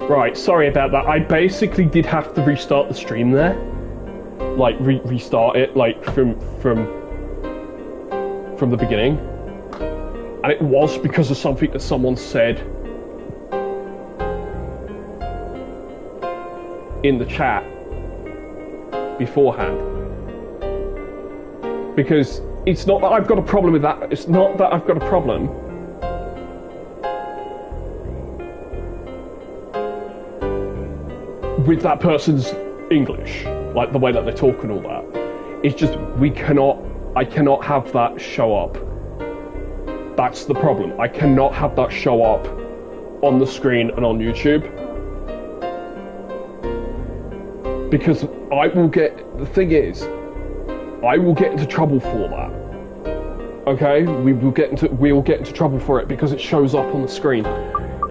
Right, sorry about that. I basically did have to restart the stream there. Like, restart it, like, from the beginning. And it was because of something that someone said in the chat beforehand. Because it's not that I've got a problem with that. It's not that I've got a problem. With that person's English, like the way that they talk and all that. It's just, I cannot have that show up. That's the problem. I cannot have that show up on the screen and on YouTube. Because the thing is, I will get into trouble for that. Okay? We will get into trouble for it because it shows up on the screen.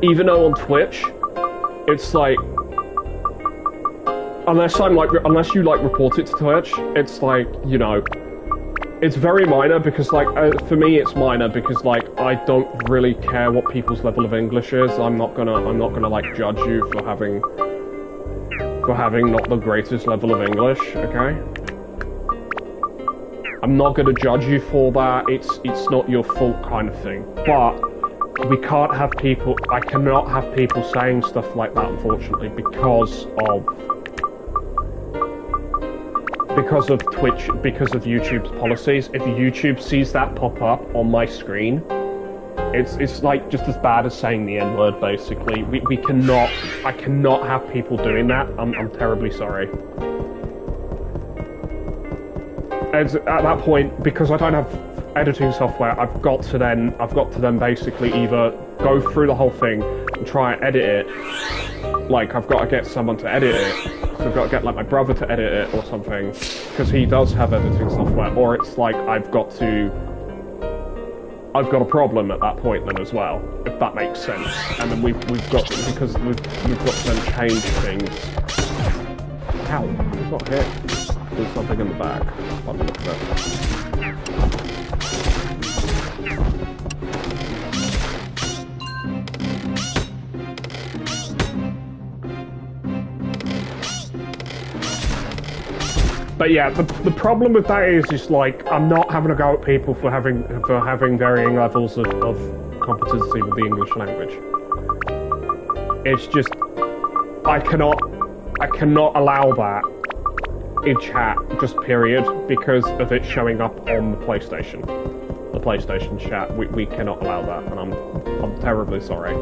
Even though on Twitch, it's like, unless you like report it to Twitch, it's like, you know, it's very minor because like, for me it's minor because like, I don't really care what people's level of English is. I'm not gonna like judge you for having not the greatest level of English, okay? I'm not gonna judge you for that, it's not your fault kind of thing. But, we can't have people, I cannot have people saying stuff like that unfortunately because of Twitch, because of YouTube's policies. If YouTube sees that pop up on my screen, it's like just as bad as saying the N-word basically. I cannot have people doing that. I'm terribly sorry. At that point, because I don't have editing software, I've got to then basically either go through the whole thing and try and edit it. Like, I've got to get someone to edit it. So I've got to get like my brother to edit it or something, because he does have editing software. Or it's like I've got a problem at that point then as well, if that makes sense. And then we've got to then change things. Ow, I got hit. There's something in the back. I'll look at it. But yeah, the problem with that is like, I'm not having a go at people for having varying levels of competency with the English language. It's just, I cannot allow that in chat, just period, because of it showing up on the PlayStation chat. We cannot allow that, and I'm terribly sorry.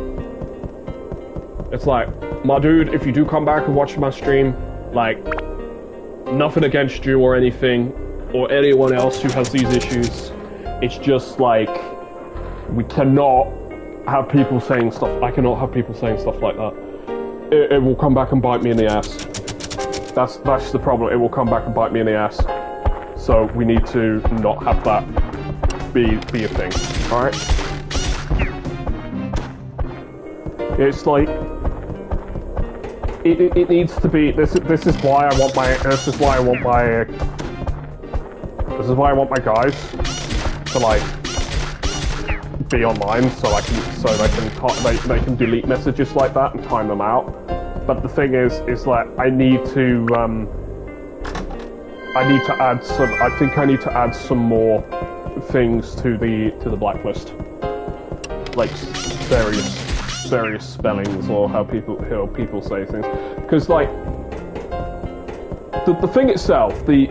It's like, my dude, if you do come back and watch my stream, like, nothing against you or anything, or anyone else who has these issues. It's just like, we cannot have people saying stuff. I cannot have people saying stuff like that. It will come back and bite me in the ass. That's the problem. It will come back and bite me in the ass. So we need to not have that be a thing. All right? It's like, it needs to be. This is why I want my guys to like be online, so they can delete messages like that and time them out. But the thing is that I need to add some. I think I need to add some more things to the blacklist, like various spellings or how people say things, because like the thing itself, the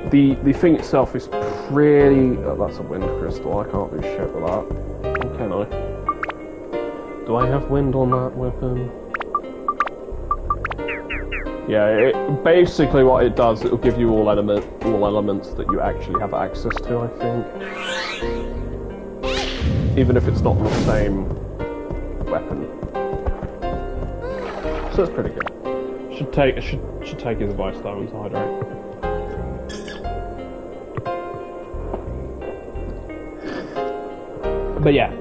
thing itself is pretty. Oh, that's a wind crystal. I can't do shit with that. Or can I? Do I have wind on that weapon? Yeah. Basically, what it does, it will give you all elements that you actually have access to. I think, even if it's not the same weapon. So it's pretty good. Should take his advice though and hydrate. But yeah,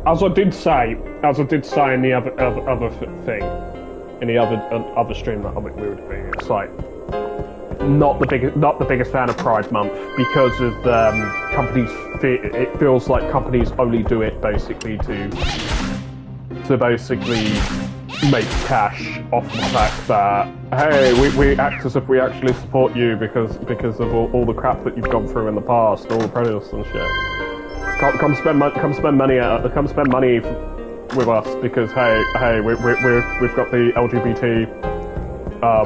as I did say in the other thing, in the other stream that we were doing, it's like not the biggest fan of Pride Month because of companies. It feels like companies only do it basically to basically make cash off the fact that, hey, we act as if we actually support you because of all the crap that you've gone through in the past, all the prejudice and shit. Come spend money with us because hey, we've got the LGBT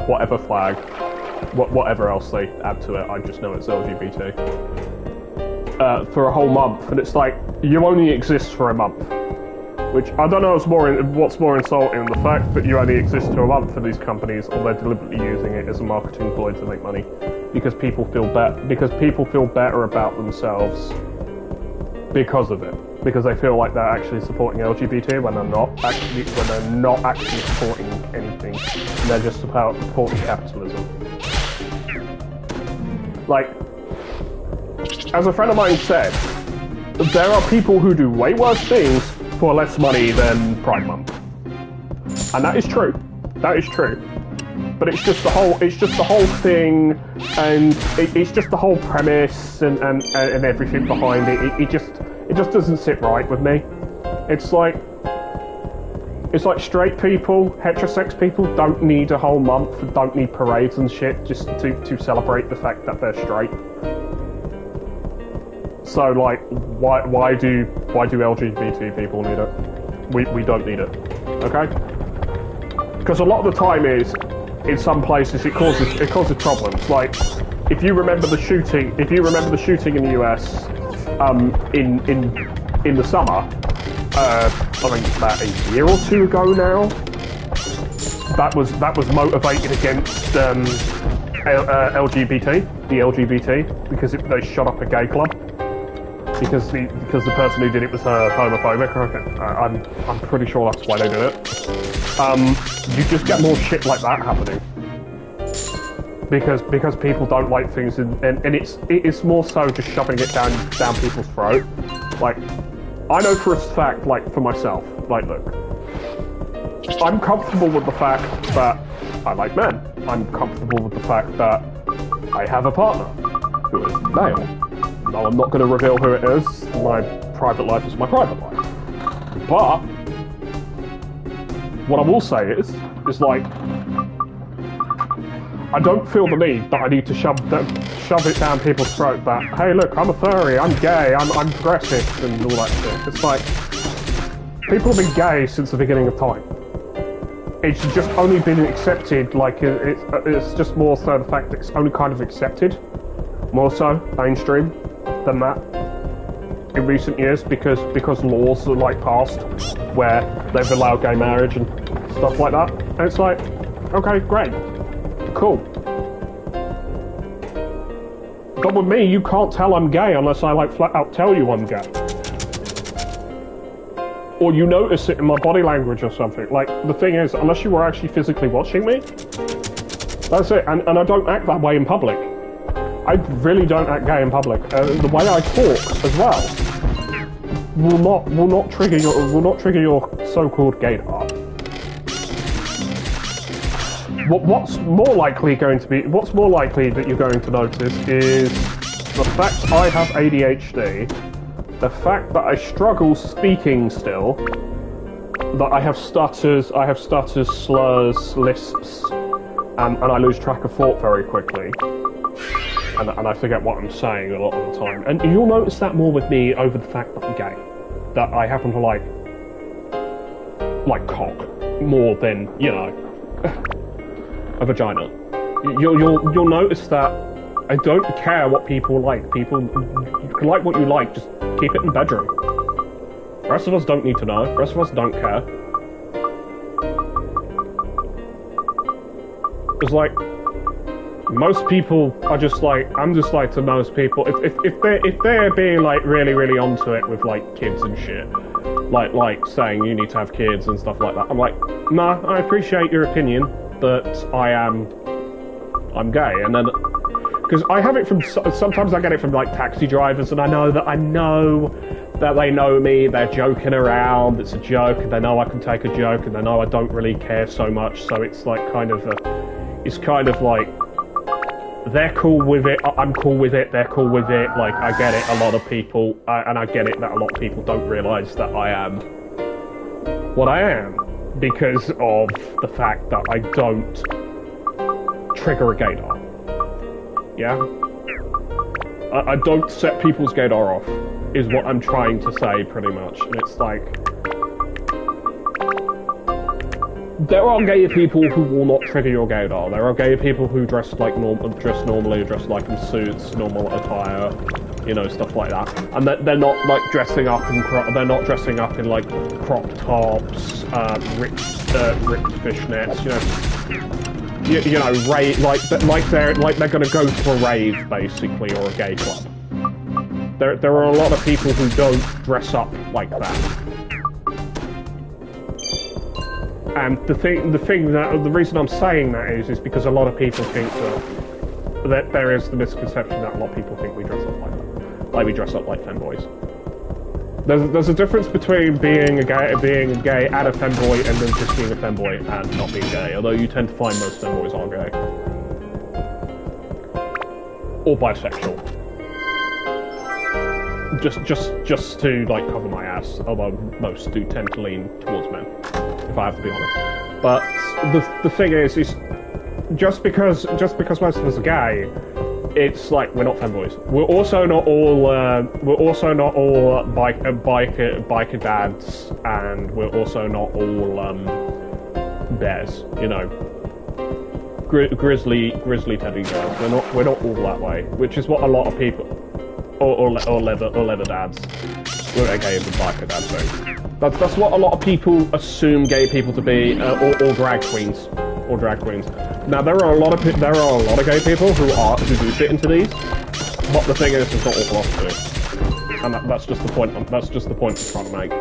whatever flag, whatever else they add to it. I just know it's LGBT for a whole month, and it's like you only exist for a month. Which I don't know what's more insulting, the fact that you only exist for a month for these companies, or they're deliberately using it as a marketing ploy to make money, because people feel better about themselves because of it, because they feel like they're actually supporting LGBT when they're not actually supporting anything. They're just supporting capitalism. Like, as a friend of mine said, there are people who do way worse things for less money than Pride Month, and that is true. That is true. But it's just the whole thing, and it's just the whole premise and everything behind it. It just doesn't sit right with me. It's like straight people, heterosex people don't need a whole month, don't need parades and shit just to celebrate the fact that they're straight. So like, why do LGBT people need it? We don't need it, okay? Because a lot of the time in some places it causes problems. Like, if you remember the shooting in the US, in the summer, I think about a year or two ago now, that was motivated against LGBT, because they shot up a gay club. Because the person who did it was homophobic. Okay, I'm pretty sure that's why they did it. You just get more shit like that happening because people don't like things, and it's more so just shoving it down people's throat. Like, I know for a fact, like for myself, like, look, I'm comfortable with the fact that I like men. I'm comfortable with the fact that I have a partner who is male. No, I'm not going to reveal who it is. My private life is my private life. But what I will say is like, I don't feel the need that I need to shove it down people's throat that, hey, look, I'm a furry, I'm gay, I'm progressive, and all that shit. It's like, people have been gay since the beginning of time. It's just only been accepted, like, it's just more so the fact that it's only kind of accepted, more so mainstream than that in recent years, because laws are like passed where they've allowed gay marriage and stuff like that, and it's like, okay, great, cool. But with me, you can't tell I'm gay unless I like flat out tell you I'm gay, or you notice it in my body language or something. Like, the thing is, unless you were actually physically watching me, that's it. And I don't act that way in public. I really don't act gay in public. The way I talk as well will not trigger your so-called gaydar. What's more likely that you're going to notice is the fact I have ADHD, the fact that I struggle speaking still, that I have stutters, slurs, lisps, and I lose track of thought very quickly. And I forget what I'm saying a lot of the time. And you'll notice that more with me over the fact that I'm gay. That I happen to like cock more than, you know, a vagina. You'll notice that I don't care what people like. People, you can like what you like, just keep it in the bedroom. The rest of us don't need to know. The rest of us don't care. It's like, most people are just like, I'm just like to most people, if they're being like really onto it with like kids and shit, like saying you need to have kids and stuff like that, I'm like, nah, I appreciate your opinion, but I'm gay. And then, because I have it from, sometimes I get it from like taxi drivers, and I know that they know me, they're joking around, it's a joke, and they know I can take a joke, and they know I don't really care so much, so it's like it's kind of like, they're cool with it, I'm cool with it, they're cool with it. Like, I get it, a lot of people, and I get it that a lot of people don't realise that I am what I am, because of the fact that I don't trigger a gaydar. Yeah? I don't set people's gaydar off, is what I'm trying to say, pretty much. And it's like... There are gay people who will not trigger your gaydar. There are gay people who dress normally, dress like in suits, normal attire, you know, stuff like that. And they're not like dressing up in they're not dressing up in like crop tops, ripped fishnets, you know. You know, like they're gonna go to a rave basically, or a gay club. There are a lot of people who don't dress up like that. And the reason I'm saying that is because a lot of people think that there is the misconception that a lot of people think we dress up like that, like we dress up like femboys. There's a difference between being a gay and a femboy, and then just being a femboy and not being gay. Although you tend to find most femboys are gay or bisexual. Just to like cover my ass, although most do tend to lean towards men, if I have to be honest. But the thing is just because most of us are gay, it's like we're not femboys. We're also not all biker dads, and we're also not all bears. You know, grizzly teddy bears. We're not all that way, which is what a lot of people. Or leather dads. We're gay and biker dads, so that's what a lot of people assume gay people to be, or drag queens, Now there are a lot of gay people who do fit into these, but the thing is, it's not all philosophy, and that's just the point. That's just the point I'm trying to make.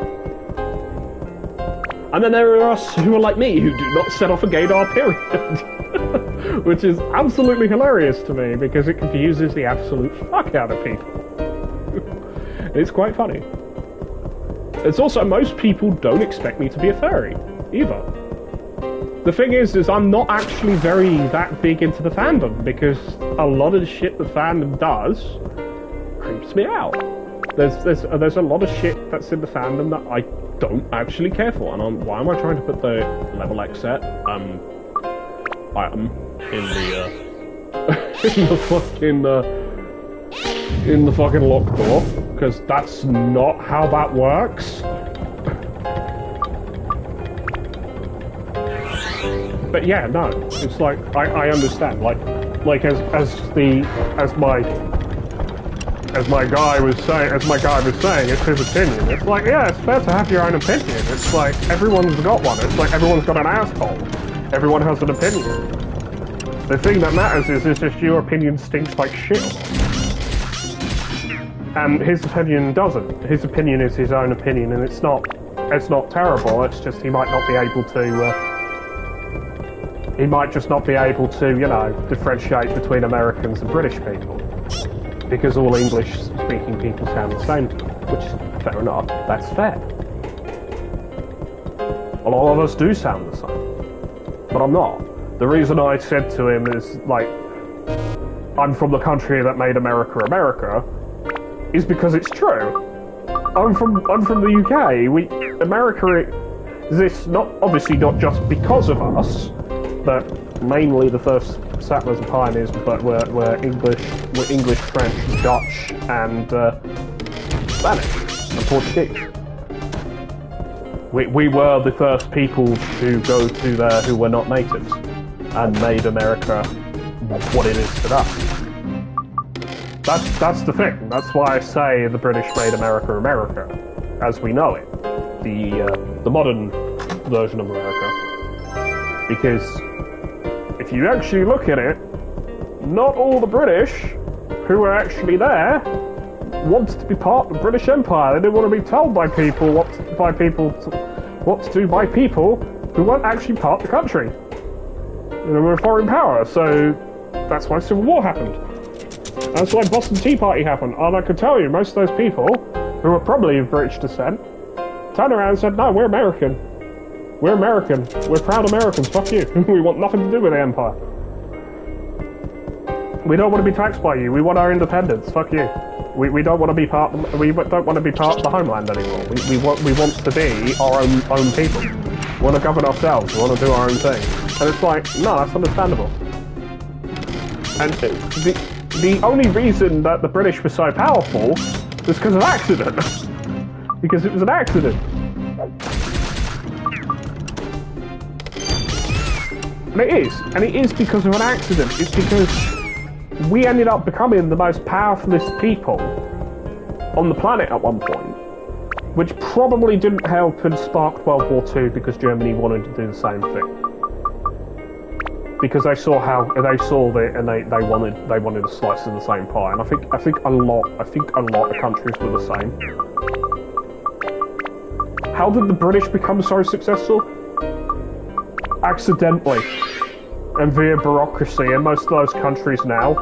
And then there are us who are like me, who do not set off a gaydar, period. Which is absolutely hilarious to me, because it confuses the absolute fuck out of people. It's quite funny. It's also, most people don't expect me to be a furry, either. The thing is I'm not actually that big into the fandom, because a lot of the shit the fandom does creeps me out. There's a lot of shit that's in the fandom that I don't actually care for, and why am I trying to put the level X set item in the fucking locked door, because that's not how that works. But yeah, no, it's like I understand, like as my guy was saying, it's his opinion. It's like, yeah, it's fair to have your own opinion. It's like everyone's got one. It's like everyone's got an asshole. Everyone has an opinion. The thing that matters is if your opinion stinks like shit. And his opinion doesn't. His opinion is his own opinion, and it's not terrible. It's just he might not be able to. He might just not be able to, you know, differentiate between Americans and British people, because all English-speaking people sound the same. Which is fair enough. That's fair. A lot of us do sound the same, but I'm not. The reason I said to him is, like, I'm from the country that made America America, is because it's true. I'm from the UK. America exists obviously not just because of us, but mainly the first settlers and pioneers, but were English, French, Dutch, and Spanish and Portuguese. We were the first people to go to there who were not natives, and made America what it is today. That's the thing. That's why I say the British made America America, as we know it, the modern version of America. Because if you actually look at it, not all the British who were actually there wanted to be part of the British Empire. They didn't want to be told by people what to do by people who weren't actually part of the country. They were a foreign power, so that's why Civil War happened. That's why Boston Tea Party happened. And I can tell you, most of those people, who were probably of British descent, turned around and said, no, we're American. We're American. We're proud Americans. Fuck you. We want nothing to do with the Empire. We don't want to be taxed by you. We want our independence. Fuck you. We don't want to be part. We don't want to be part of the homeland anymore. We want to be our own people. We want to govern ourselves. We want to do our own thing. And it's like, no, that's understandable. And the only reason that the British were so powerful was because of accident. Because it was an accident. And it is because of an accident. It's because we ended up becoming the most powerfulest people on the planet at one point, which probably didn't help and spark World War II because Germany wanted to do the same thing. Because they saw it and they wanted a slice of the same pie. And I think a lot of countries were the same. How did the British become so successful? Accidentally. And via bureaucracy, and most of those countries now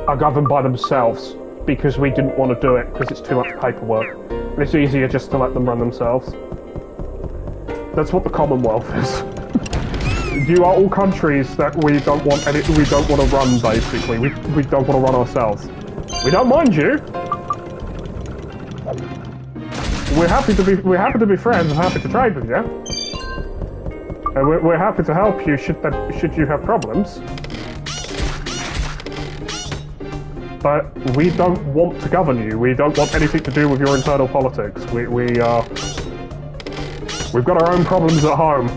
are governed by themselves because we didn't want to do it because it's too much paperwork. And it's easier just to let them run themselves. That's what the Commonwealth is. You are all countries that we don't want to run, basically. We don't want to run ourselves. We don't mind you. We're happy to be friends and happy to trade with you. And we're happy to help you should you have problems. But we don't want to govern you. We don't want anything to do with your internal politics. We've got our own problems at home.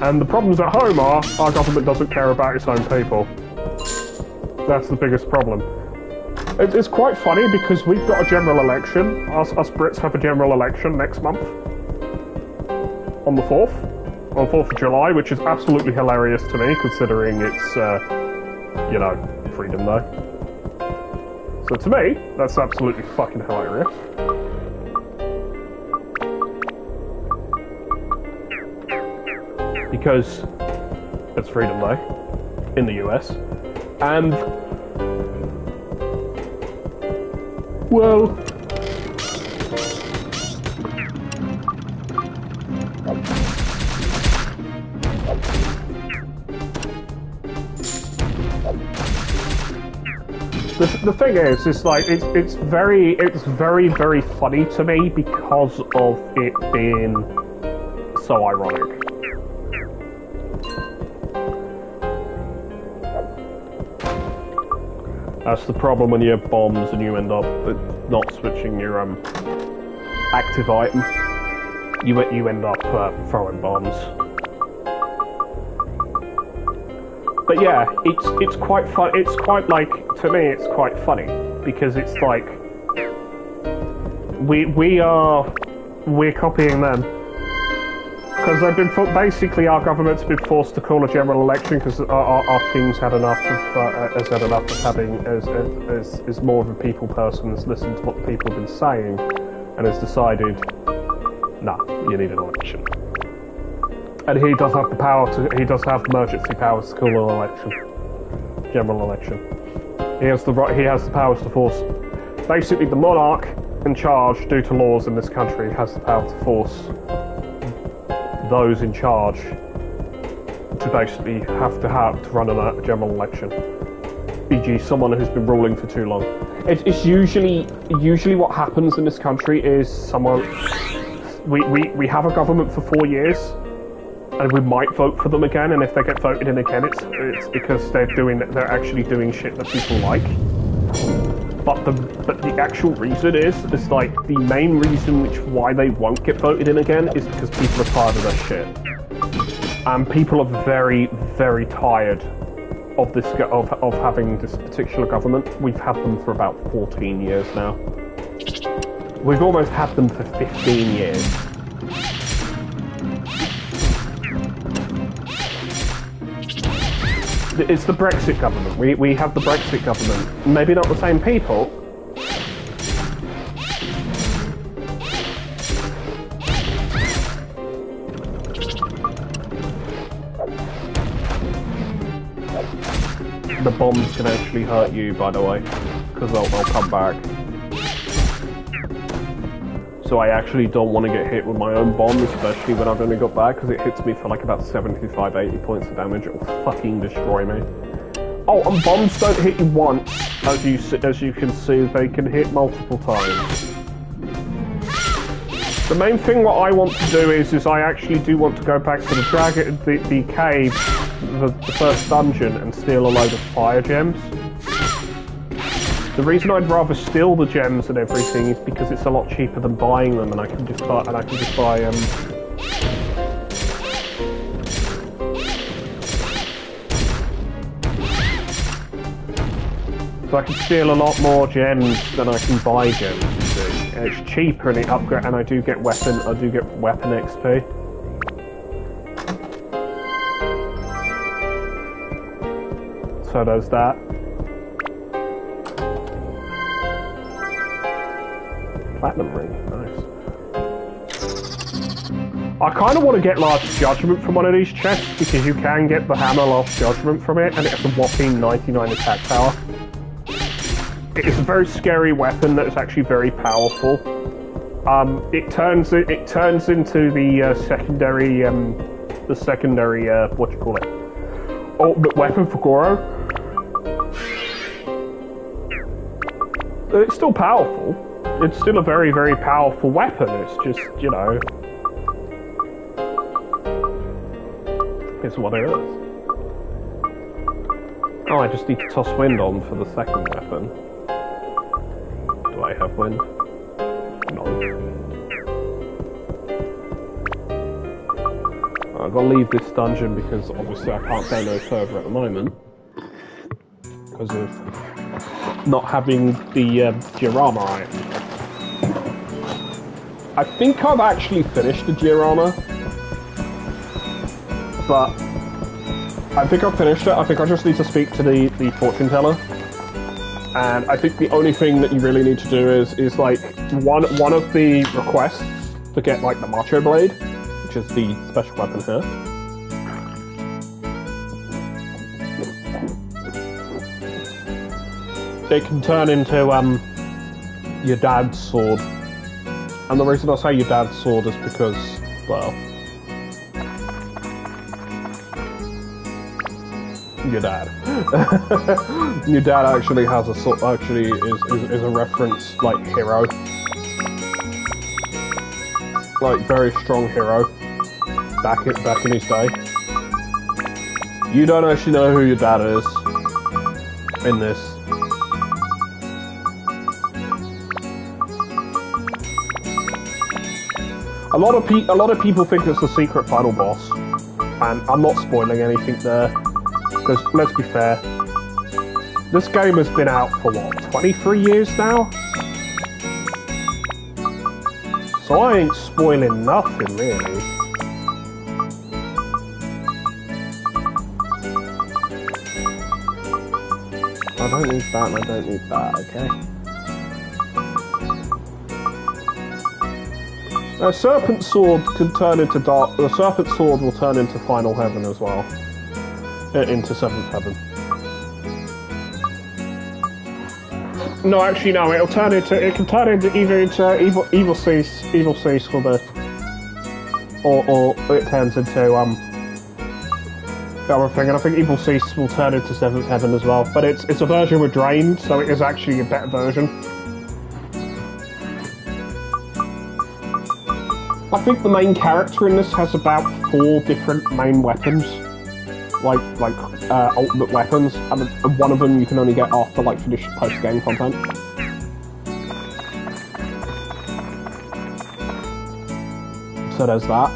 And the problems at home are our government doesn't care about its own people. That's the biggest problem. It's quite funny because we've got a general election. Us Brits have a general election next month. On the 4th. On 4th of July, which is absolutely hilarious to me, considering it's, Freedom Day. So to me, that's absolutely fucking hilarious. Because it's Freedom Day in the US, and well, the thing is, it's like it's very funny to me because of it being so ironic. That's the problem when you have bombs and you end up not switching your active item. You end up throwing bombs. But yeah, it's quite fun. It's quite like, to me, it's quite funny because it's like we're copying them. Because they've been basically our government's been forced to call a general election because our king's had enough of having as more of a people person, has listened to what the people have been saying, and has decided, nah, you need an election. And he does have the power to. He does have emergency powers to call an election, general election. He has the right. He has the powers to force. Basically, the monarch in charge, due to laws in this country, has the power to force those in charge to basically have to run a general election. E.g., someone who's been ruling for too long. It's usually what happens in this country is someone. We have a government for 4 years, and we might vote for them again. And if they get voted in again, it's because they're actually doing shit that people like. But the actual reason is like the main reason why they won't get voted in again is because people are tired of their shit, and people are very, very tired of this of having this particular government. We've had them for about 14 years now. We've almost had them for 15 years. It's the Brexit government. We have the Brexit government. Maybe not the same people. The bombs can actually hurt you, by the way, because they'll come back. So I actually don't want to get hit with my own bomb, especially when I've only got that, because it hits me for like about 75-80 points of damage. It will fucking destroy me. Oh, and bombs don't hit you once, as you can see, they can hit multiple times. The main thing what I want to do is I actually do want to go back to the cave, the first dungeon, and steal a load of fire gems. The reason I'd rather steal the gems and everything is because it's a lot cheaper than buying them, and I can just buy So I can steal a lot more gems than I can buy gems, you see. And it's cheaper and I do get weapon XP. So there's that. Platinum ring, nice. I kind of want to get Last Judgment from one of these chests because you can get the hammer Last Judgment from it, and it has a whopping 99 attack power. It is a very scary weapon that is actually very powerful. It turns into the secondary what do you call it? Ultimate weapon for Goro. It's still powerful. It's still a very, very powerful weapon. It's just, you know, it's what it is. Oh, I just need to toss wind on for the second weapon. Do I have wind? No. I've got to leave this dungeon because obviously I can't go no further at the moment because of not having the diorama item. I think I've actually finished the diorama, but I think I've finished it. I think I just need to speak to the fortune teller. And I think the only thing that you really need to do is like one of the requests to get like the Macho Blade, which is the special weapon here. It can turn into your dad's sword. And the reason I say your dad's sword is because, well, your dad. Your dad actually has a sort. Actually, is a reference like hero, like very strong hero. Back in his day. You don't actually know who your dad is in this. A lot of people think it's the secret final boss, and I'm not spoiling anything there. Because, let's be fair, this game has been out for, what, 23 years now? So I ain't spoiling nothing, really. I don't need that and I don't need that, okay? A Serpent Sword can turn into Dark... The Serpent Sword will turn into Final Heaven as well. Into Seventh Heaven. No, actually, no. It can turn into either into Evil Cease for the, or it turns into the other thing. And I think Evil Cease will turn into Seventh Heaven as well. But it's a version with Drained, so it is actually a better version. I think the main character in this has about 4 different main weapons. Like ultimate weapons, and one of them you can only get after like finished post-game content. So there's that.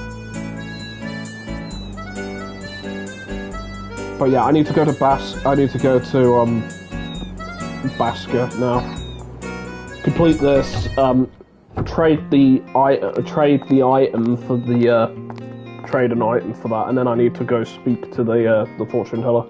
But yeah, I need to go to Basker now. Complete this. Trade the item for the. Trade an item for that, and then I need to go speak to the fortune teller.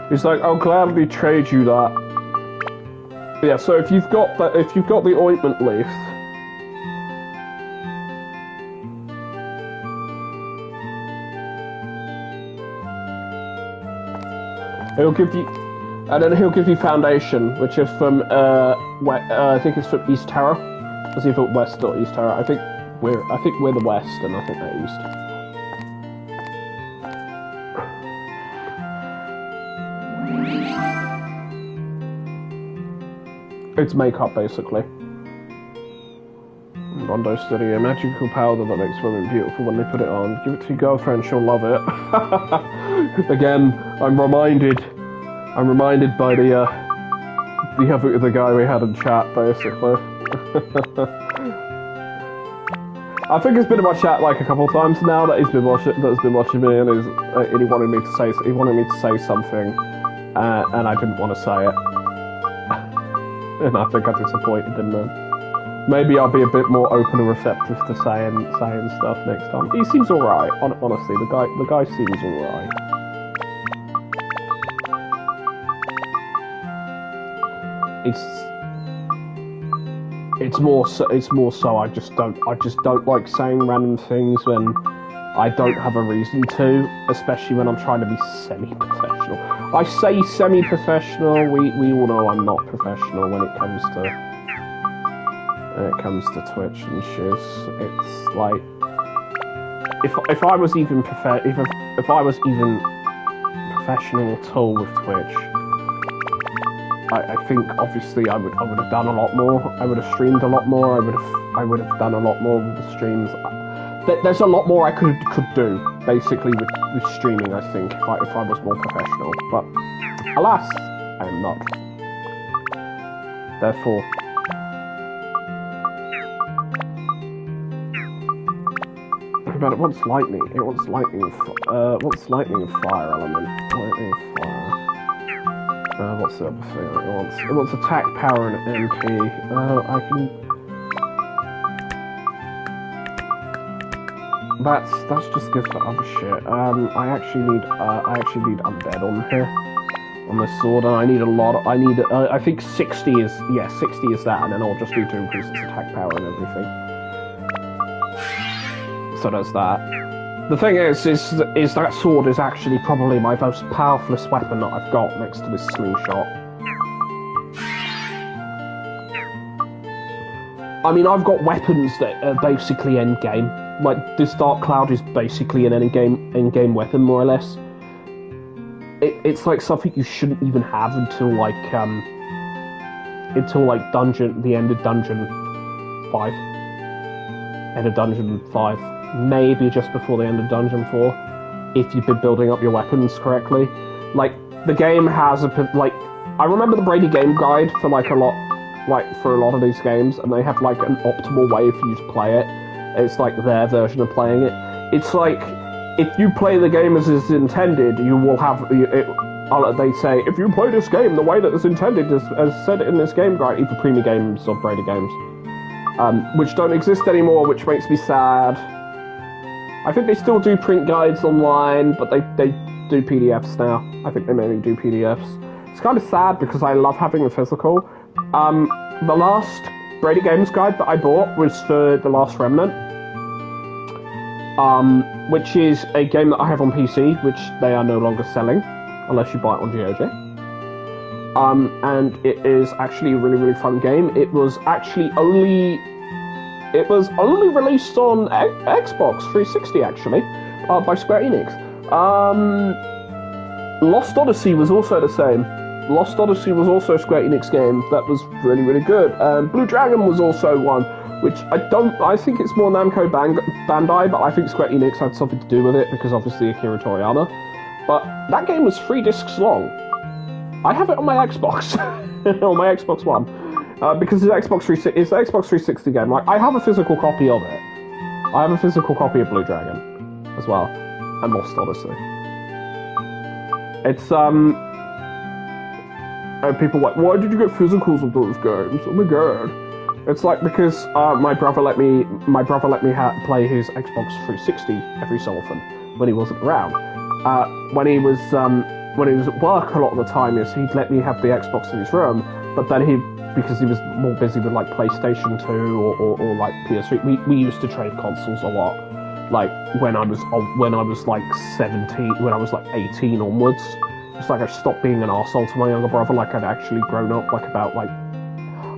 He's like, I'll gladly trade you that. Yeah, so if you've got the ointment leaf, And then he'll give you Foundation, which is from I think it's from East Terra. It's either West or East Terra. I think we're the West, and I think they're East. It's makeup, basically. Rondo Study, a magical powder that makes women beautiful when they put it on. Give it to your girlfriend, she'll love it. Again, I'm reminded by the guy we had in chat, basically. I think it's been in my chat like a couple of times now that he's been watching me, and he wanted me to say something, and I didn't want to say it, and I think I disappointed him then. Maybe I'll be a bit more open and receptive to saying stuff next time. He seems alright, honestly. The guy seems alright. It's more so I just don't like saying random things when I don't have a reason to, especially when I'm trying to be semi-professional. I say semi-professional. We all know I'm not professional when it comes to Twitch and shiz. It's like if I was even professional at all with Twitch, I think obviously I would have done a lot more. I would have streamed a lot more. I would have done a lot more with the streams. There's a lot more I could do basically with streaming. I think if I was more professional, but alas, I am not. Therefore. But it wants lightning. It wants lightning and fire element. Lightning and fire. What's the other thing? It wants attack, power, and MP. I can. That's just good for other shit. I actually need undead on here, on this sword, and I need a lot. I think 60 is that, and then I'll just need to increase its attack power and everything. So does that. The thing is that sword is actually probably my most powerfulest weapon that I've got next to this slingshot. I mean, I've got weapons that are basically end game. Like this Dark Cloud is basically an end game weapon, more or less. It's like something you shouldn't even have until the end of Dungeon 5. End of Dungeon 5. Maybe just before the end of Dungeon 4, if you've been building up your weapons correctly. Like, the game has I remember the Brady Game Guide for a lot of these games, and they have like an optimal way for you to play it. It's like their version of playing it. It's like, if you play the game as it's intended, you will have, they say, if you play this game the way that it's intended, as said in this game guide, either Prima Games or Brady Games, which don't exist anymore, which makes me sad. I think they still do print guides online, but they do PDFs now. I think they mainly do PDFs. It's kind of sad because I love having a physical. The last Brady Games guide that I bought was for The Last Remnant, which is a game that I have on PC, which they are no longer selling, unless you buy it on GOG. And it is actually a really, really fun game. It was only released on Xbox 360, actually, by Square Enix. Lost Odyssey was also the same. Lost Odyssey was also a Square Enix game that was really, really good. Blue Dragon was also one, which I think it's more Namco Bandai, but I think Square Enix had something to do with it, because obviously Akira Toriyama. But that game was 3 discs long. I have it on my Xbox, on my Xbox One. Because it's an Xbox 360 game. Like, I have a physical copy of it. I have a physical copy of Blue Dragon as well, and Lost Odyssey. It's and people are like, why did you get physicals of those games? Oh my god! It's like because my brother let me play his Xbox 360 every so often when he wasn't around. When he was at work a lot of the time, he'd let me have the Xbox in his room, but then because he was more busy with like PlayStation 2 or like PS3. We used to trade consoles a lot. Like when I was like 17, when I was like 18 onwards, It's like I stopped being an arsehole to my younger brother, like I'd actually grown up, like about, like,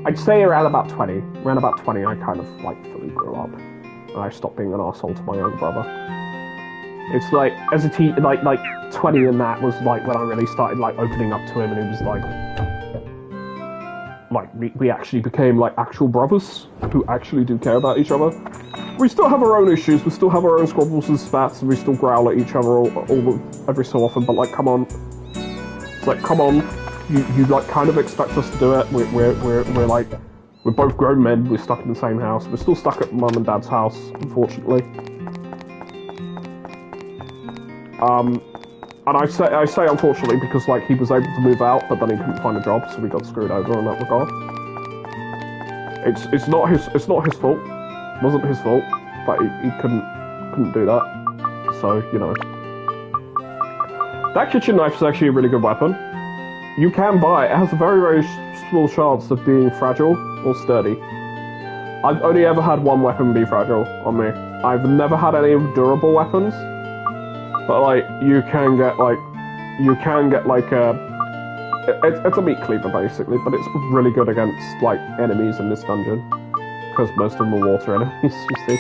I'd say around about 20. Around about 20, I kind of, like, fully grew up. And I stopped being an arsehole to my younger brother. It's like, as a teen, like 20 and that was, like, when I really started, like, opening up to him, and he was, like, we actually became, like, actual brothers who actually do care about each other. We still have our own issues, we still have our own squabbles and spats, and we still growl at each other every so often, but, like, come on. It's like, come on, you like, kind of expect us to do it. We're like, we're both grown men, we're stuck in the same house. We're still stuck at Mum and Dad's house, unfortunately. And I say unfortunately because, like, he was able to move out, but then he couldn't find a job, so we got screwed over in that regard. It's not his fault. It wasn't his fault, but he couldn't do that. So, you know. That kitchen knife is actually a really good weapon. You can buy it. It has a very, very small chance of being fragile or sturdy. I've only ever had one weapon be fragile on me. I've never had any durable weapons. But, like, you can get, like, it's a meat cleaver, basically, but it's really good against, like, enemies in this dungeon. Because most of them are water enemies, you see.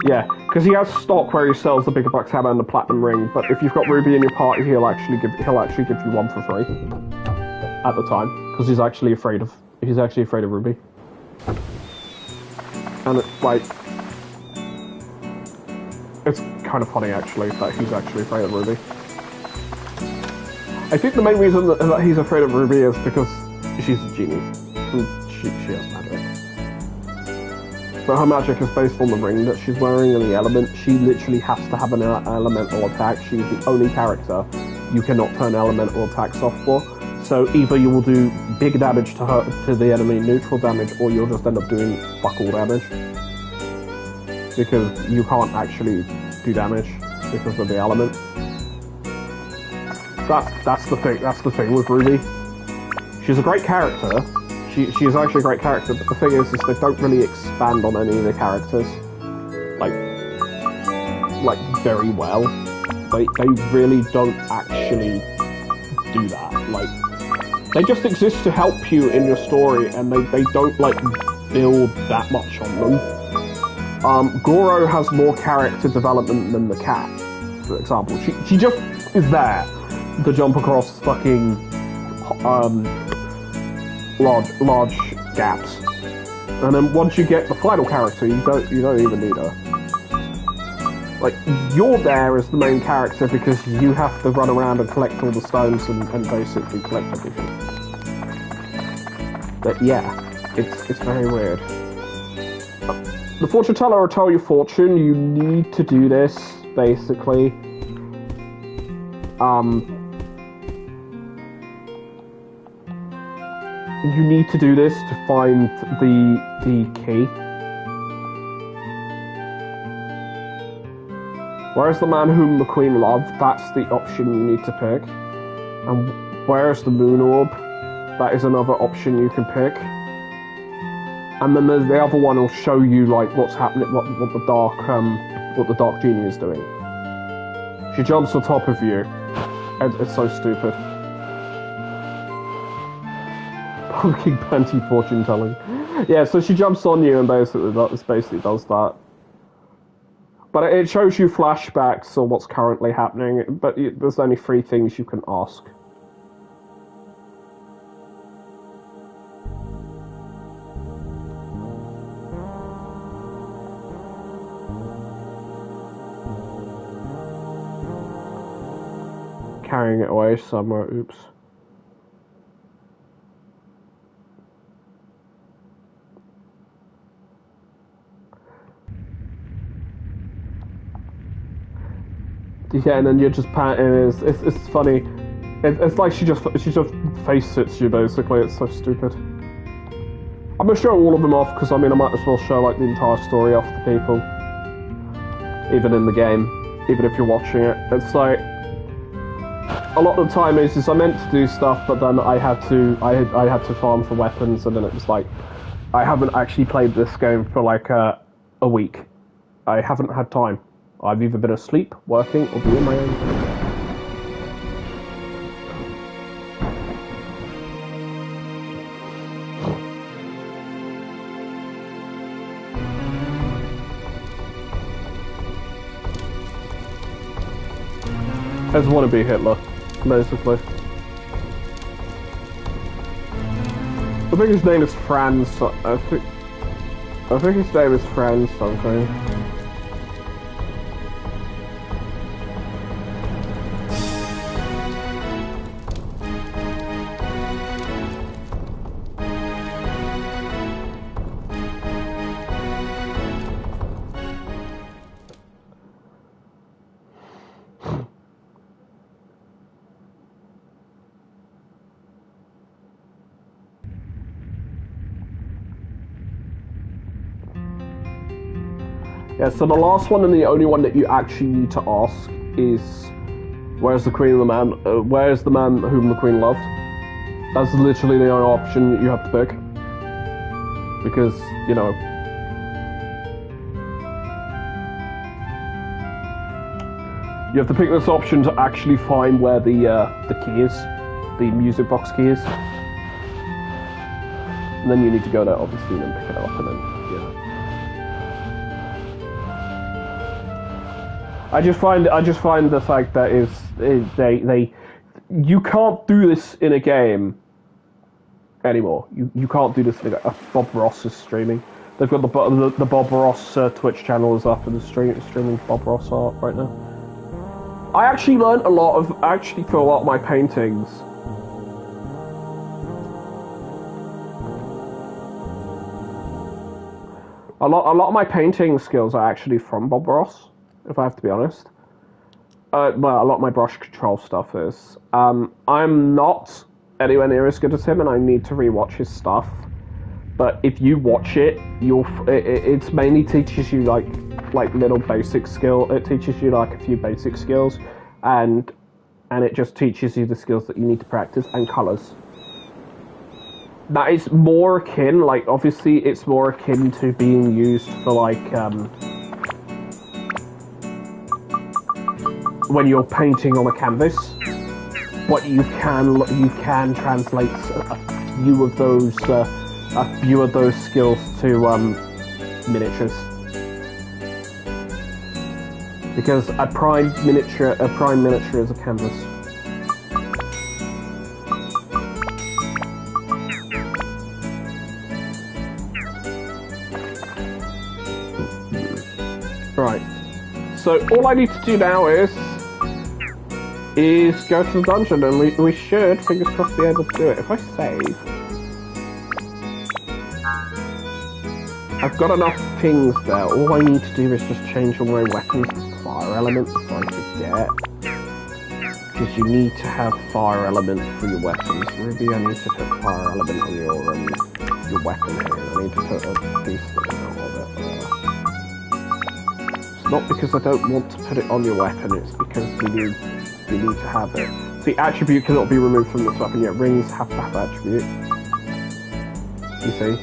Yeah, because he has stock where he sells the bigger bucks hammer and the platinum ring, but if you've got Ruby in your party, he'll actually give you one for free. At the time. Because he's actually afraid of Ruby. And it's like, it's kind of funny actually that he's actually afraid of Ruby. I think the main reason that he's afraid of Ruby is because she's a genie. And she has magic. But her magic is based on the ring that she's wearing and the element. She literally has to have an elemental attack. She's the only character you cannot turn elemental attacks off for. So either you will do big damage to the enemy, neutral damage, or you'll just end up doing fuck all damage. Because you can't actually do damage because of the element. That's the thing with Ruby. She's a great character. She's actually a great character, but the thing is they don't really expand on any of the characters. Like very well. They really don't actually do that. Like, they just exist to help you in your story, and they don't, like, build that much on them. Goro has more character development than the cat, for example. She just is there to jump across fucking large gaps. And then once you get the final character, you don't even need her. Like, you're there as the main character because you have to run around and collect all the stones and basically collect everything. But yeah, it's very weird. The fortune teller will tell your fortune. You need to do this, basically. You need to do this to find the key. Where's the man whom the queen loved? That's the option you need to pick. And where's the moon orb? That is another option you can pick. And then the other one will show you, like, what's happening, what the dark genie is doing. She jumps on top of you. It's so stupid. Pumpkin panty fortune telling. Yeah, so she jumps on you and basically does that. But it shows you flashbacks of what's currently happening, but there's only 3 things you can ask. Carrying it away somewhere, oops. Yeah, and then you're just patting. It's funny. It's like she just face sits you basically. It's so stupid. I'm gonna show all of them off because I mean I might as well show like the entire story off to people, even in the game, even if you're watching it. It's like a lot of the time is I meant to do stuff, but then I had to farm for weapons, and then it was like I haven't actually played this game for like a week. I haven't had time. I've either been asleep, working, or doing my own thing. I just want to be Hitler, basically. I think his name is Franz. I think his name is Franz something. Yeah, so the last one and the only one that you actually need to ask is, where's the man whom the Queen loved? That's literally the only option you have to pick. Because, you know... You have to pick this option to actually find where the key is. The music box key is. And then you need to go there, obviously, and then pick it up, and then, yeah. I just find the fact that you can't do this in a game anymore. You can't do this in a game. Bob Ross is streaming. They've got the Bob Ross Twitch channel is up and streaming Bob Ross art right now. I actually learned for a lot of my paintings. A lot of my painting skills are actually from Bob Ross, if I have to be honest. Well, a lot of my brush control stuff is. I'm not anywhere near as good as him, and I need to rewatch his stuff. But if you watch it, it mainly teaches you like little basic skill. It teaches you like a few basic skills, and it just teaches you the skills that you need to practice and colors. That is more akin, like obviously, it's more akin to being used for like when you're painting on a canvas. But you can translate a few of those skills to miniatures. Because a prime miniature is a canvas. Right. So all I need to do now is go to the dungeon, and we should, fingers crossed, be able to do it. If I save, I've got enough things there. All I need to do is just change all my weapons to fire elements if I forget. Because you need to have fire element for your weapons. Ruby, I need to put fire element on your weapon here. I need to put a decent amount of it. It's not because I don't want to put it on your weapon, it's because you need to have it. The attribute cannot be removed from this weapon yet. Rings have to have attribute. You see?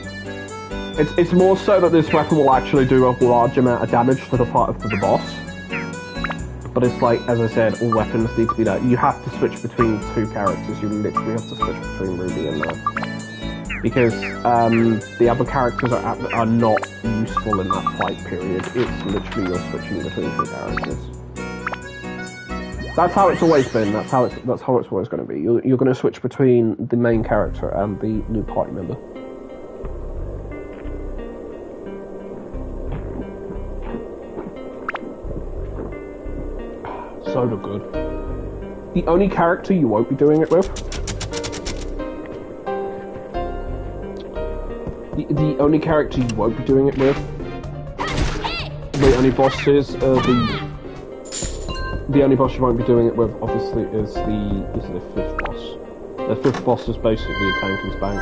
It's more so that this weapon will actually do a large amount of damage to the boss. But it's like, as I said, all weapons need to be that. You have to switch between two characters. You literally have to switch between Ruby and because the other characters are not useful in that fight period. It's literally you're switching between two characters. That's how it's always been. That's how it's always going to be. You're going to switch between the main character and the new party member. So good. The only character you won't be doing it with. The only character you won't be doing it with. The only bosses the only boss you won't be doing it with, obviously, is the fifth boss. The fifth boss is basically Tankin's Bank.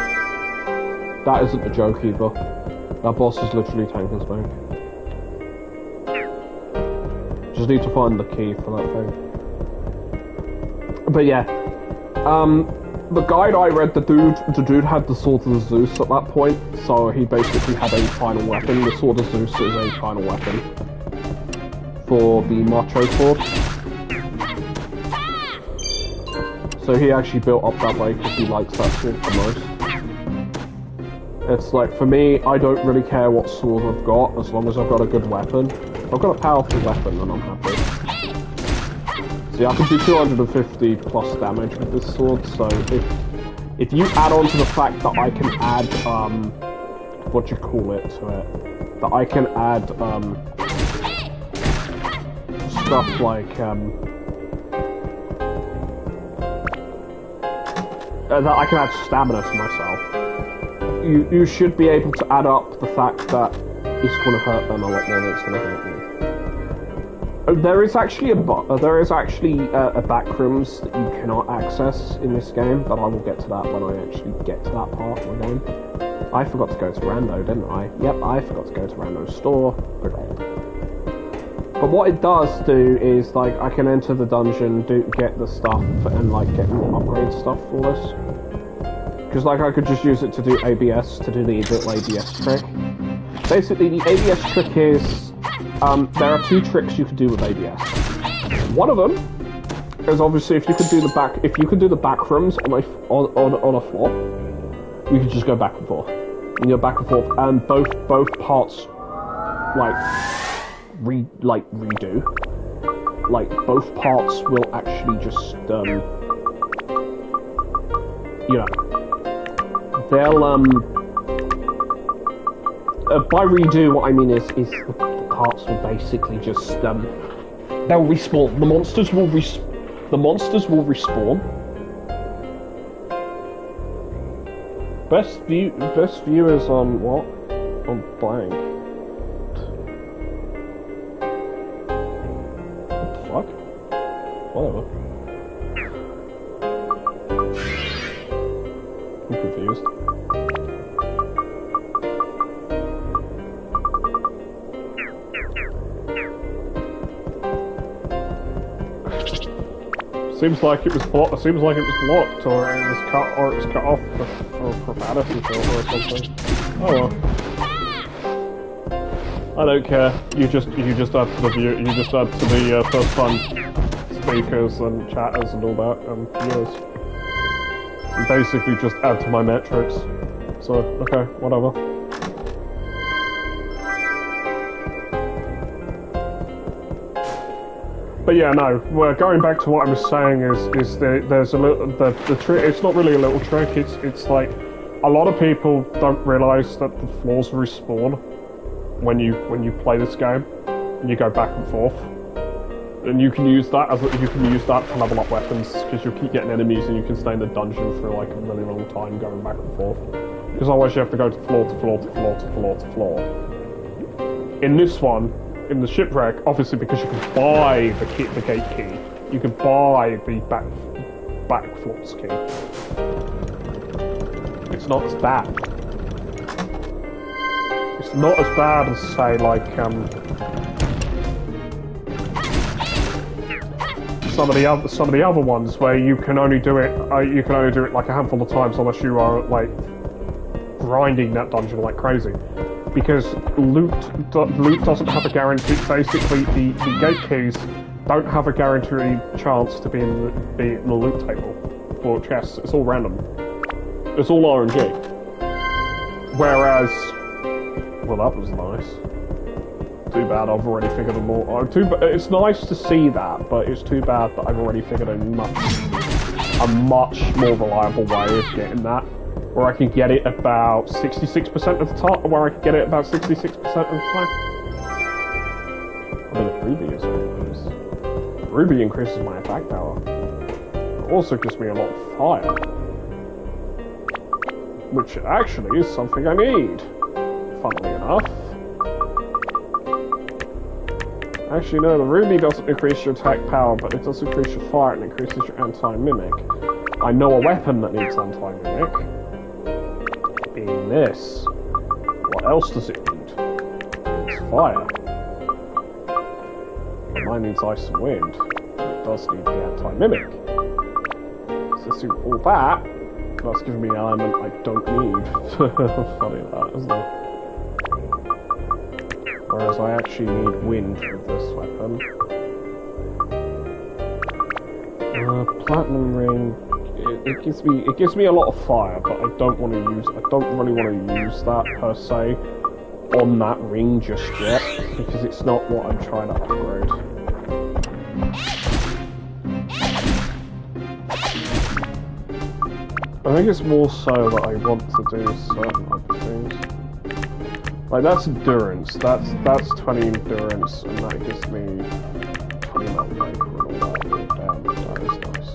That isn't a joke either. That boss is literally Tankin's Bank. Just need to find the key for that thing. But yeah, the guide I read, the dude had the Sword of Zeus at that point, so he basically had a final weapon. The Sword of Zeus is a final weapon for the macho sword. So he actually built up that way because he likes that sword the most. It's like, for me, I don't really care what sword I've got, as long as I've got a good weapon. If I've got a powerful weapon, then I'm happy. See, I can do 250 plus damage with this sword, so if you add on to the fact that I can add, what do you call it to it? That I can add, stuff like, that I can add stamina to myself. You should be able to add up the fact that it's going to hurt them a lot more than it's going to hurt you. There is actually a backrooms that you cannot access in this game, but I will get to that when I actually get to that part of the game. I forgot to go to Rando, didn't I? Yep, I forgot to go to Rando's store. But what it does do is, like, I can enter the dungeon, get the stuff, and, like, get more upgrade stuff for this. Because, like, I could just use it to do ABS, to do the little ABS trick. Basically, the ABS trick is, there are two tricks you can do with ABS. One of them is obviously if you could do the back rooms on a floor, you could just go back and forth. And you're back and forth, and both parts, like, redo. Like, both parts will actually just, you know, they'll, by redo, what I mean is the parts will basically just, they'll respawn. The monsters will respawn. Best view is on what? On blank. What the fuck? Whatever. I'm confused. Seems like it was blocked, or it was cut off for profanity or something. Oh well. I don't care. You just add to the first time speakers and chatters and all that and viewers. You basically just add to my metrics. So okay, whatever. But yeah, no. Well, going back to what I was saying is there's a little the trick. It's not really a little trick. It's like a lot of people don't realise that the floors respawn when you play this game. And you go back and forth, and you can use that to level up weapons because you keep getting enemies and you can stay in the dungeon for like a really long time going back and forth. Because otherwise you have to go to floor to floor to floor to floor to floor. In this one. In the shipwreck, obviously because you can buy the gate key, you can buy the back floors key. It's not as bad. It's not as bad as say like some of the other ones where you can only do it like a handful of times unless you are like grinding that dungeon like crazy. Because loot doesn't have a guarantee. Basically, the gate keys don't have a guaranteed chance to be in the loot table for chests. It's all random. It's all RNG. Whereas, well, that was nice. Too bad I've already figured a more. It's nice to see that, but it's too bad that I've already figured a much more reliable way of getting that. Where I can get it about 66% of the time, where I can get it about 66% of the time. I mean, if Ruby is increased. Ruby increases my attack power. It also gives me a lot of fire. Which actually is something I need. Funnily enough. Actually, no, the Ruby doesn't increase your attack power, but it does increase your fire and increases your anti-mimic. I know a weapon that needs anti-mimic. Being this. What else does it need? It's fire. Mine needs ice and wind. It does need the anti-mimic. So through all that, that's giving me an element I don't need. Funny that, isn't it? whereas I actually need wind with this weapon. Platinum ring. It gives me a lot of fire, but I don't really want to use that per se on that ring just yet because it's not what I'm trying to upgrade. I think it's more so that I want to do certain other things. Like that's endurance. That's 20 endurance, and that gives me 20 metal breaker and all that. Damn, that is nice.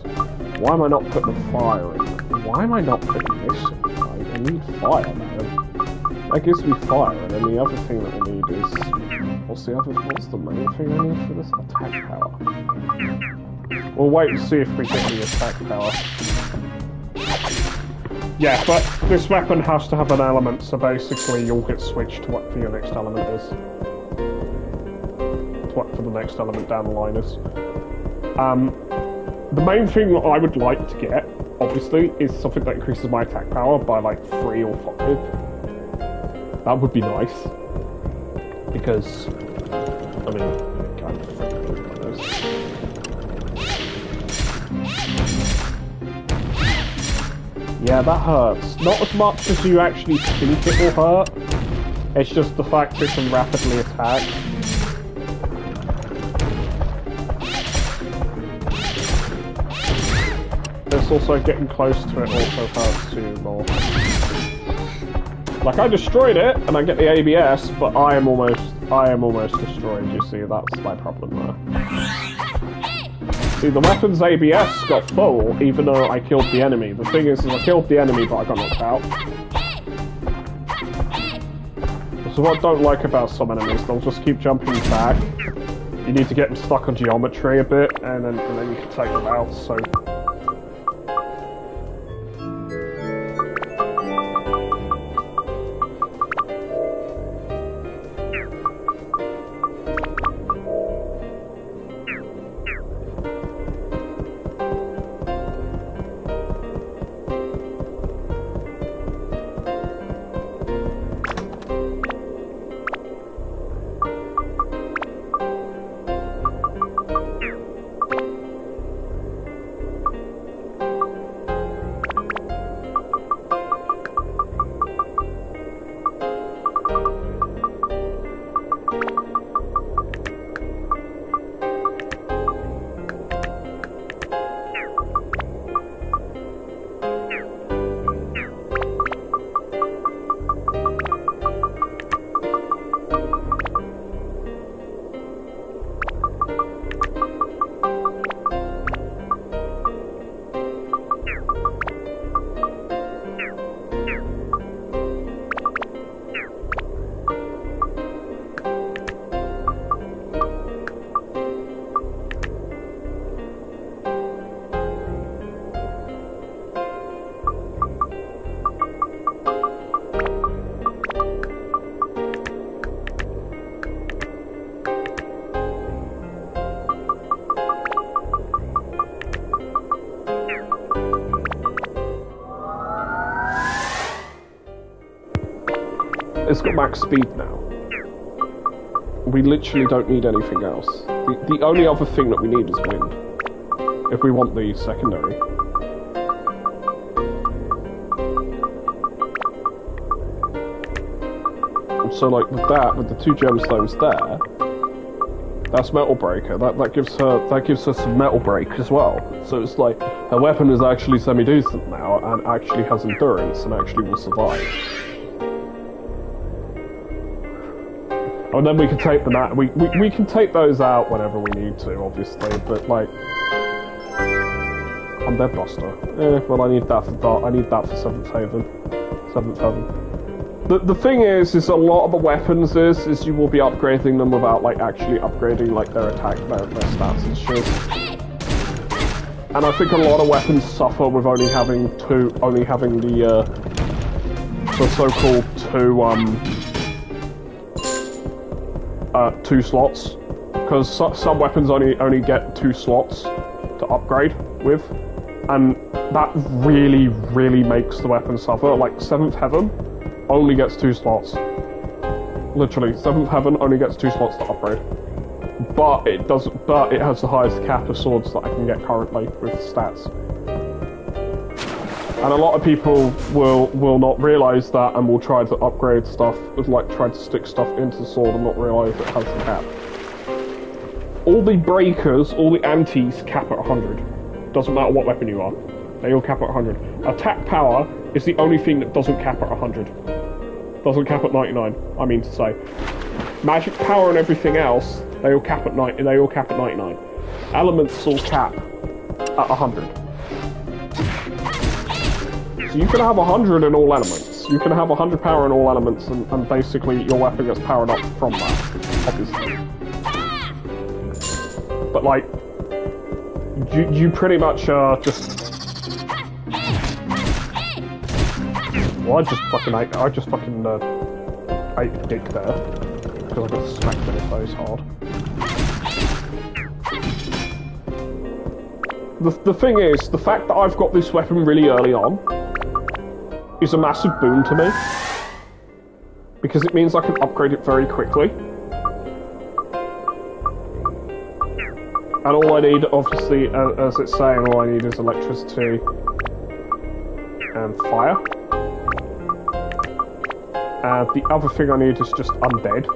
Why am I not putting the fire in? Why am I not putting this in? I need fire, man. That gives me fire, and then the other thing that I need is what's the main thing I need for this? Attack power. We'll wait and see if we get any attack power. Yeah, but this weapon has to have an element, so basically you'll get switched to what your next element is. To what for the next element down the line is. The main thing that I would like to get, obviously, is something that increases my attack power by like 3 or 5. That would be nice. Because, I mean, kind of freaking like this. Yeah, that hurts. Not as much as you actually think it will hurt. It's just the fact it can rapidly attack. It's also getting close to it also hurts too more. Like I destroyed it and I get the ABS, but I am almost destroyed, you see, that's my problem there. See, the weapon's ABS got full, even though I killed the enemy. The thing is I killed the enemy, but I got knocked out. So what I don't like about some enemies, they'll just keep jumping back. You need to get them stuck on geometry a bit, and then you can take them out, so... It's got max speed now. We literally don't need anything else. The only other thing that we need is wind. If we want the secondary. So like with that, with the 2 gemstones there, that's metal breaker. That gives her some metal break as well. So it's like her weapon is actually semi-decent now and actually has endurance and actually will survive. And then we can take them out. We can take those out whenever we need to, obviously. But like, I'm Dead Buster. Well, I need that for Seventh Haven. The thing is a lot of the weapons is you will be upgrading them without like actually upgrading like their attack, their stats and shit. And I think a lot of weapons suffer with only having the so-called two slots, because some weapons only get 2 slots to upgrade with, and that really makes the weapon suffer. Like 7th Heaven only gets 2 slots. Literally, 7th Heaven only gets 2 slots to upgrade. But it doesn't. But it has the highest cap of swords that I can get currently with stats. And a lot of people will not realise that and will try to upgrade stuff, like try to stick stuff into the sword and not realise it has the cap. All the breakers, all the antis cap at 100. Doesn't matter what weapon you are. They all cap at 100. Attack power is the only thing that doesn't cap at 100. Doesn't cap at 99, I mean to say. Magic power and everything else, they all cap at 99. Elements all cap at 100. So you can have 100 in all elements. You can have 100 power in all elements, and basically your weapon gets powered up from that, obviously. But like, you pretty much just. Well, I just fucking ate a dick there because I got smacked in the face hard. The thing is, the fact that I've got this weapon really early on is a massive boon to me because it means I can upgrade it very quickly. And all I need, obviously, as it's saying, all I need is electricity and fire. The other thing I need is just undead.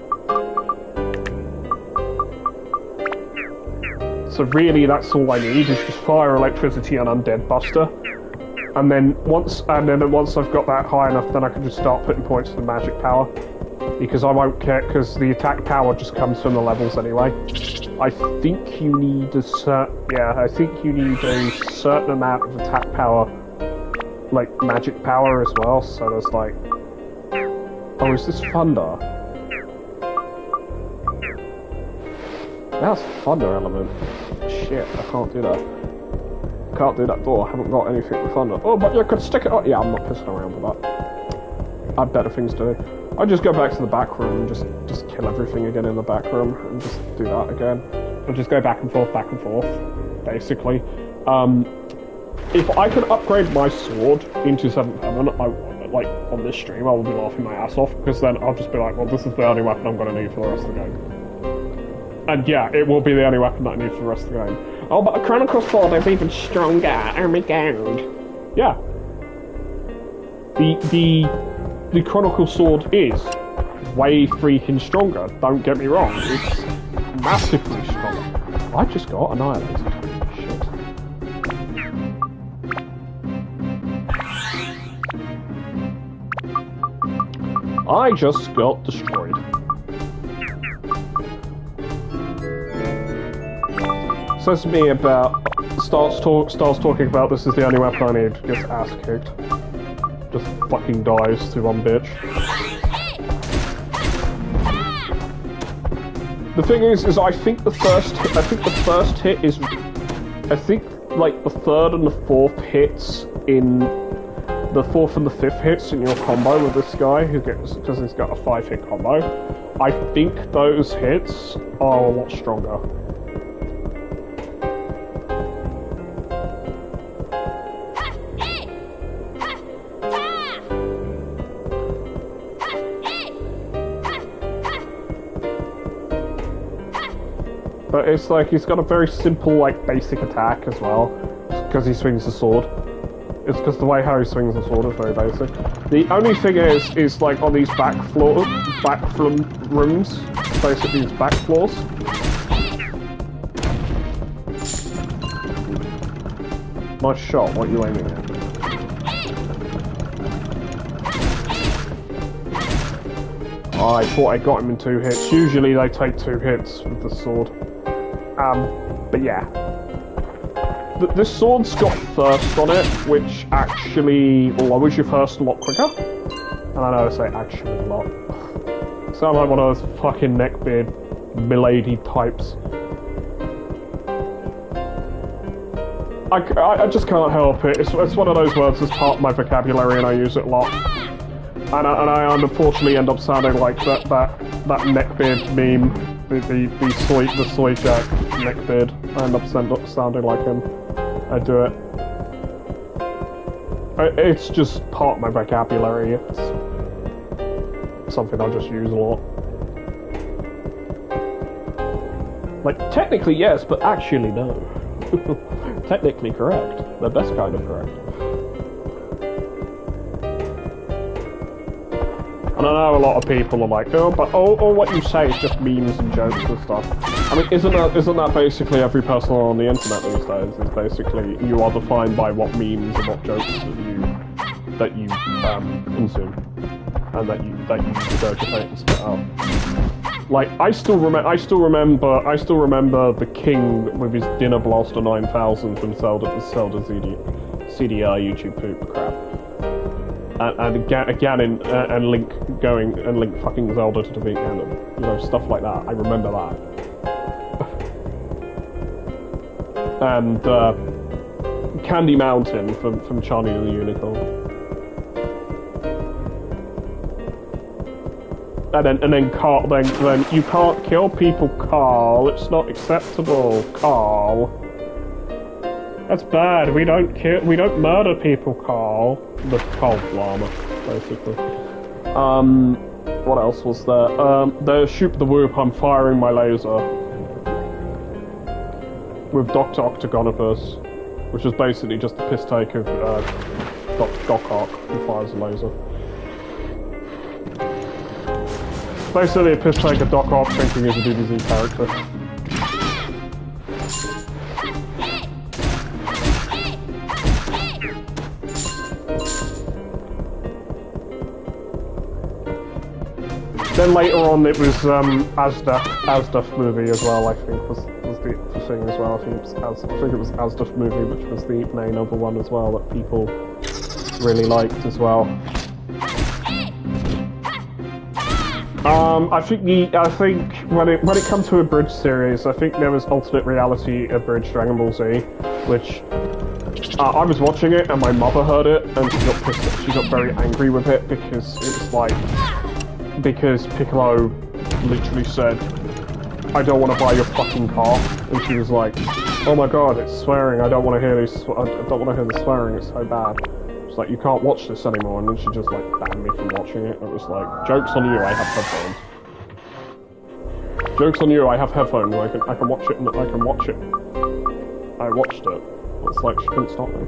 So really, that's all I need is just fire, electricity, and undead buster. And then once I've got that high enough, then I can just start putting points to the magic power. Because I won't care, because the attack power just comes from the levels anyway. I think you need a certain amount of attack power, like magic power as well. So there's like, oh, is this thunder? That's thunder element. Shit, I can't do that. Can't do that door. I haven't got anything with thunder. Oh, but you could stick it on. Yeah, I'm not pissing around with that. I have better things to do. I just go back to the back room and just kill everything again in the back room and just do that again. And just go back and forth, basically. If I could upgrade my sword into 7th Heaven, like on this stream, I will be laughing my ass off because then I'll just be like, well, this is the only weapon I'm going to need for the rest of the game. And yeah, it will be the only weapon that I need for the rest of the game. Oh, but a Chronicle Sword is even stronger. Oh my god. Yeah. The Chronicle Sword is way freaking stronger. Don't get me wrong. It's massively stronger. I just got annihilated. Shit. I just got destroyed. Says to me about starts talking about this is the only weapon I need. Gets ass kicked. Just fucking dies to one bitch. The thing is I think the first hit is, I think like the third and the fourth hits in. The fourth and the fifth hits in your combo with this guy, who gets, because he's got a 5-hit combo, I think those hits are a lot stronger. But it's like, he's got a very simple, like, basic attack as well, because he swings the sword. It's because the way how he swings the sword is very basic. The only thing is like on these back rooms, basically these back floors. Nice shot, what are you aiming at? Oh, I thought I got him in 2 hits. Usually they take 2 hits with the sword. But yeah. This sword's got thirst on it, which actually lowers your thirst a lot quicker. And I know I say actually a lot. Sound like one of those fucking neckbeard milady types. I just can't help it. It's one of those words that's part of my vocabulary and I use it a lot. And I unfortunately end up sounding like that neckbeard meme, the soy jack neckbeard. I end up sounding like him. I do it. It's just part of my vocabulary. It's something I just use a lot. Like, technically yes, but actually no. Technically correct. The best kind of correct. And I know a lot of people are like, oh, but all what you say is just memes and jokes and stuff. I mean, isn't that basically every person on the internet these days? Is basically you are defined by what memes and what jokes that you consume, and that you regurgitate and spit out. Like I still remember the King with his Dinner Blaster 9000 from Zelda CDR YouTube poop crap. And Ganon and Link and Link fucking Zelda to defeat Ganon. You know, stuff like that. I remember that. And Candy Mountain from Charlie and the Unicorn. And then Carl, then you can't kill people, Carl. It's not acceptable, Carl. That's bad. We don't murder people, Carl. The Carl Llama, basically. What else was there? Shoot the Whoop, I'm firing my laser. With Dr. Octagonopus, which is basically just the piss take of Doc Ock, who fires a laser. Basically a piss take of Doc Ock thinking he's a DBZ character. Then later on it was Asdaf movie as well, I think was the thing as well. I think it was Asdaf movie, which was the main other one as well that people really liked as well. I think when it comes to a bridge series, I think there was Alternate Reality Abridged Dragon Ball Z, which I was watching it and my mother heard it and she got pissed. She got very angry with it because it was like Piccolo literally said, "I don't want to buy your fucking car," and she was like, "Oh my god, it's swearing. I don't want to hear this. I don't want to hear the swearing. It's so bad." Like, you can't watch this anymore, and then she just like banned me from watching it. It was like, joke's on you, I have headphones. Joke's on you, I have headphones. I can watch it, and I can watch it. I watched it. It's like she couldn't stop me.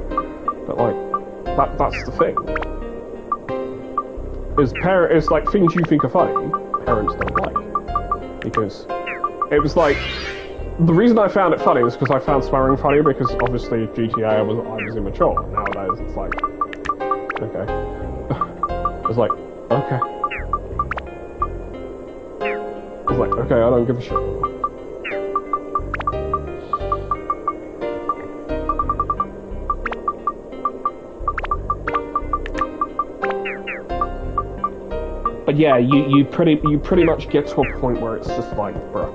But like, that's the thing. It's like things you think are funny, parents don't like, because it was like. The reason I found it funny is because I found swearing funny, because obviously GTA I was immature. Nowadays it's like, okay. It's like, okay. It's like, okay, I don't give a shit. But yeah, you pretty much get to a point where it's just like, bruh.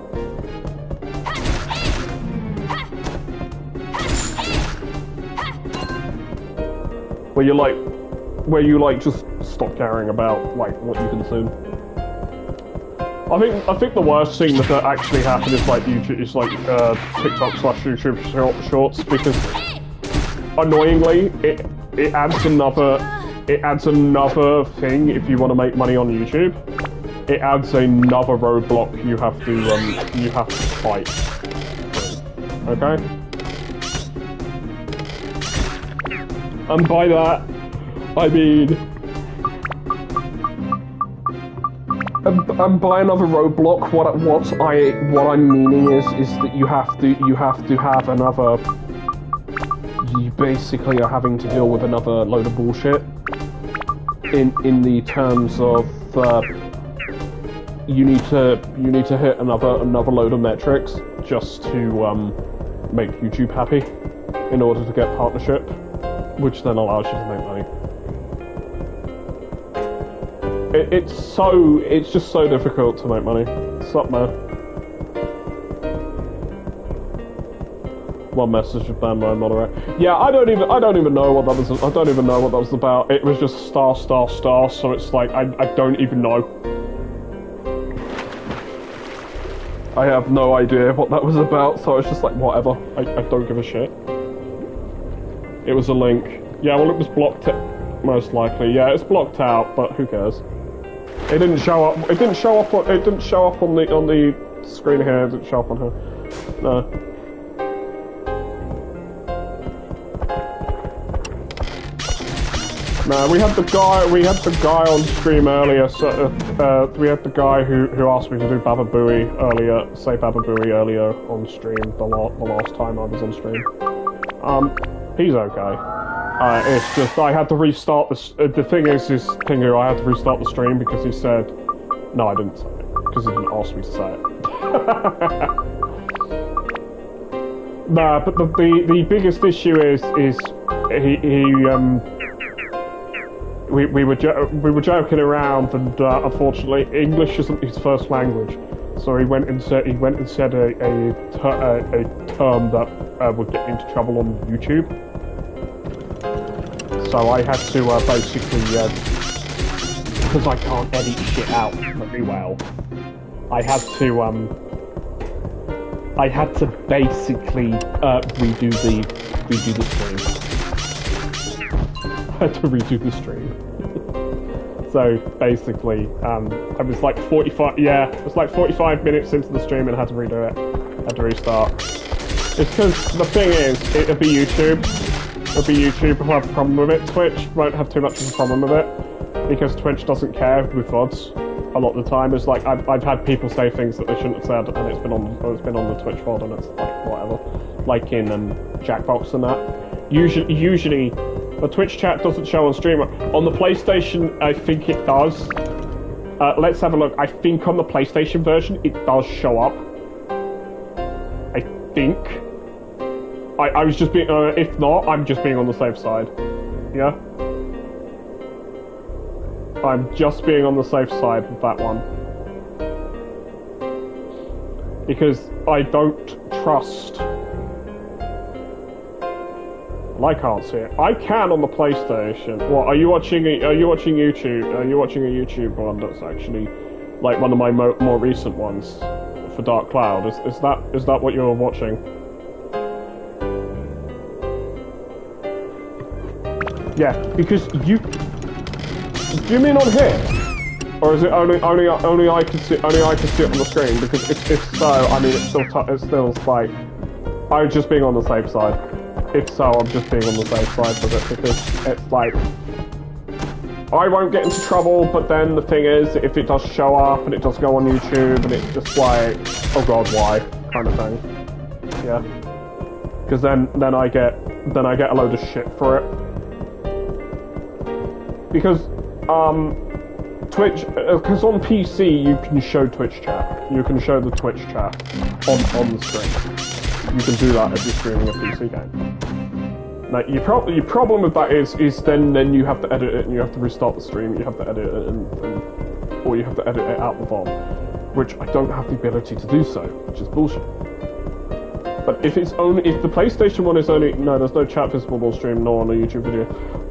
Where you like just stop caring about like what you consume. I think the worst thing that actually happened is like YouTube, is like TikTok/YouTube shorts, because annoyingly it adds another thing if you want to make money on YouTube. It adds another roadblock you have to fight. Okay. And by that, I mean, and by another roadblock, what I'm meaning is that you have to have another. You basically are having to deal with another load of bullshit. In the terms of you need to hit another load of metrics just to make YouTube happy in order to get partnership. Which then allows you to make money. It's just so difficult to make money. Sup, man? One message of ban my moderator. Yeah, I don't even know what that was. I don't even know what that was about. It was just star. So it's like I don't even know. I have no idea what that was about. So it's just like whatever. I don't give a shit. It was a link. Yeah, well, it was blocked. Most likely. Yeah, it's blocked out, but who cares? It didn't show up. It didn't show up on the screen here. It didn't show up on her. No. No, we had the guy on stream earlier, so, we had the guy who asked me to do Baba Booey earlier, say Baba Booey earlier on stream, the last time I was on stream. He's okay. It's just, I had to restart the thing is, Pingu, I had to restart the stream because he said, no, I didn't say it, because he didn't ask me to say it. Nah, but the biggest issue is we were joking around, and unfortunately, English isn't his first language. So he went and said a term that would get into trouble on YouTube. So I had to basically, because I can't edit shit out very well, I had to basically redo the stream. I had to redo the stream. So basically, I was like 45. Yeah, it was like 45 minutes into the stream and I had to redo it. I had to restart. It's because the thing is, it'll be YouTube. It'll be YouTube who'll have a problem with it. Twitch won't have too much of a problem with it because Twitch doesn't care with VODs. A lot of the time, it's like I've had people say things that they shouldn't have said, and it's been on the Twitch VOD, and it's like whatever, like in Jackbox and that. Usually, the Twitch chat doesn't show on stream. On the PlayStation, I think it does. Let's have a look. I think on the PlayStation version, it does show up. I think. I was just being. If not, I'm just being on the safe side. Yeah. I'm just being on the safe side with that one. Because I don't trust... Well, I can't see it. I can on the PlayStation. What, are you watching YouTube? Are you watching a YouTube one that's actually like one of my more recent ones for Dark Cloud? Is that what you're watching? Yeah, because you... Do you mean on here, or is it only I can see it on the screen? Because if so, I mean it's still like I'm just being on the safe side. If so, I'm just being on the safe side with it because it's like I won't get into trouble. But then the thing is, if it does show up and it does go on YouTube and it's just like, oh god, why kind of thing. Yeah, because then I get a load of shit for it because. Twitch, because on PC you can show Twitch chat. You can show the Twitch chat on the screen. You can do that if you're streaming a PC game. Now, your problem with that is then you have to edit it and you have to restart the stream. You have to edit it or you have to edit it out the VOD, which I don't have the ability to do so, which is bullshit. But if the PlayStation one is there's no chat visible on stream nor on a YouTube video.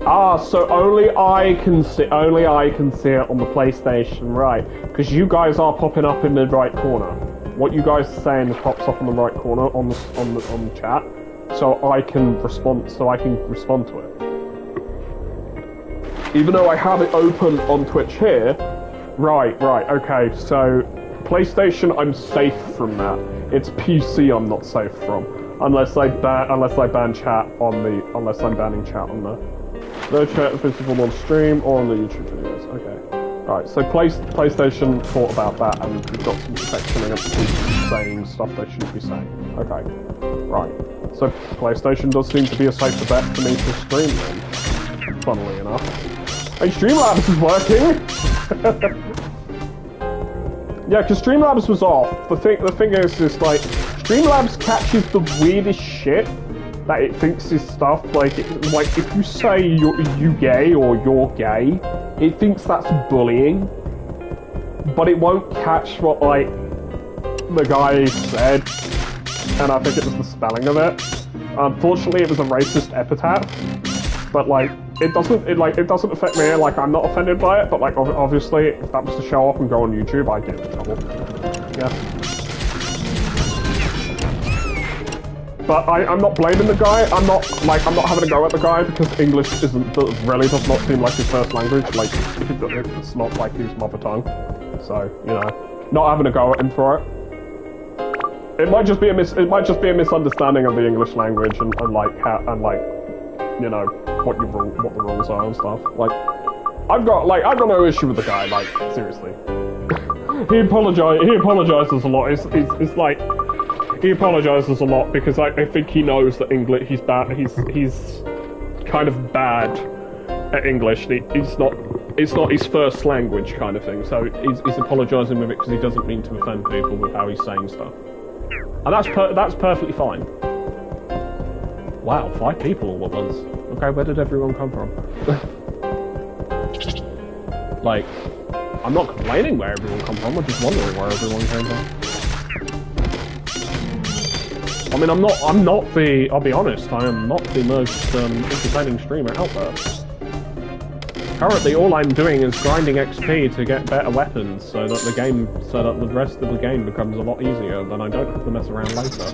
Ah, so only I can see it on the PlayStation, right? Because you guys are popping up in the right corner. What you guys are saying pops up in the right corner on the chat, so I can respond to it. Even though I have it open on Twitch here, right, okay. So PlayStation, I'm safe from that. It's PC I'm not safe from, unless I'm banning chat on the. No chat visible on stream or on the YouTube videos. Okay. Alright, so PlayStation thought about that and we've got some protection against people saying stuff they shouldn't be saying. Okay. Right. So PlayStation does seem to be a safer bet for me to stream then. Funnily enough. Hey, Streamlabs is working! Yeah, because Streamlabs was off. The thing is like, Streamlabs catches the weirdest shit that it thinks is stuff, like if you say you gay or you're gay, it thinks that's bullying, but it won't catch what, like, the guy said, and I think it was the spelling of it. Unfortunately, it was a racist epithet, but, like, it doesn't affect me, like, I'm not offended by it, but, like, obviously, if that was to show up and go on YouTube, I'd get into trouble. Yeah. But I'm not blaming the guy. I'm not having a go at the guy because English really does not seem like his first language. Like, it's not like his mother tongue. So, you know, not having a go at him for it. It might just be a misunderstanding of the English language and like you know what the rules are and stuff. Like I've got no issue with the guy. Like seriously, he apologizes a lot. It's like he apologizes a lot because I think he knows that English. He's bad. He's kind of bad at English. It's not his first language kind of thing. So he's apologizing with it because he doesn't mean to offend people with how he's saying stuff. And that's perfectly fine. Wow, 5 people all at once. Okay, where did everyone come from? Like, I'm not complaining where everyone come from, I'm just wondering where everyone came from. I mean, I'll be honest, I am not the most entertaining streamer out there. Currently, all I'm doing is grinding XP to get better weapons, so that the rest of the game becomes a lot easier. Then I don't have to mess around later.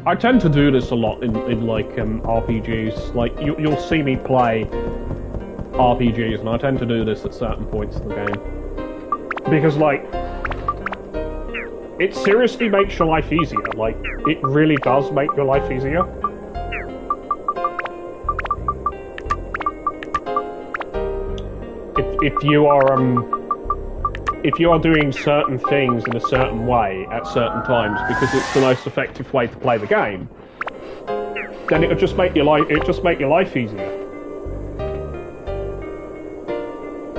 I tend to do this a lot in like RPGs. Like you'll see me play RPGs, and I tend to do this at certain points in the game because like it seriously makes your life easier. Like it really does make your life easier. If you are doing certain things in a certain way at certain times because it's the most effective way to play the game, then it'll just make your life easier.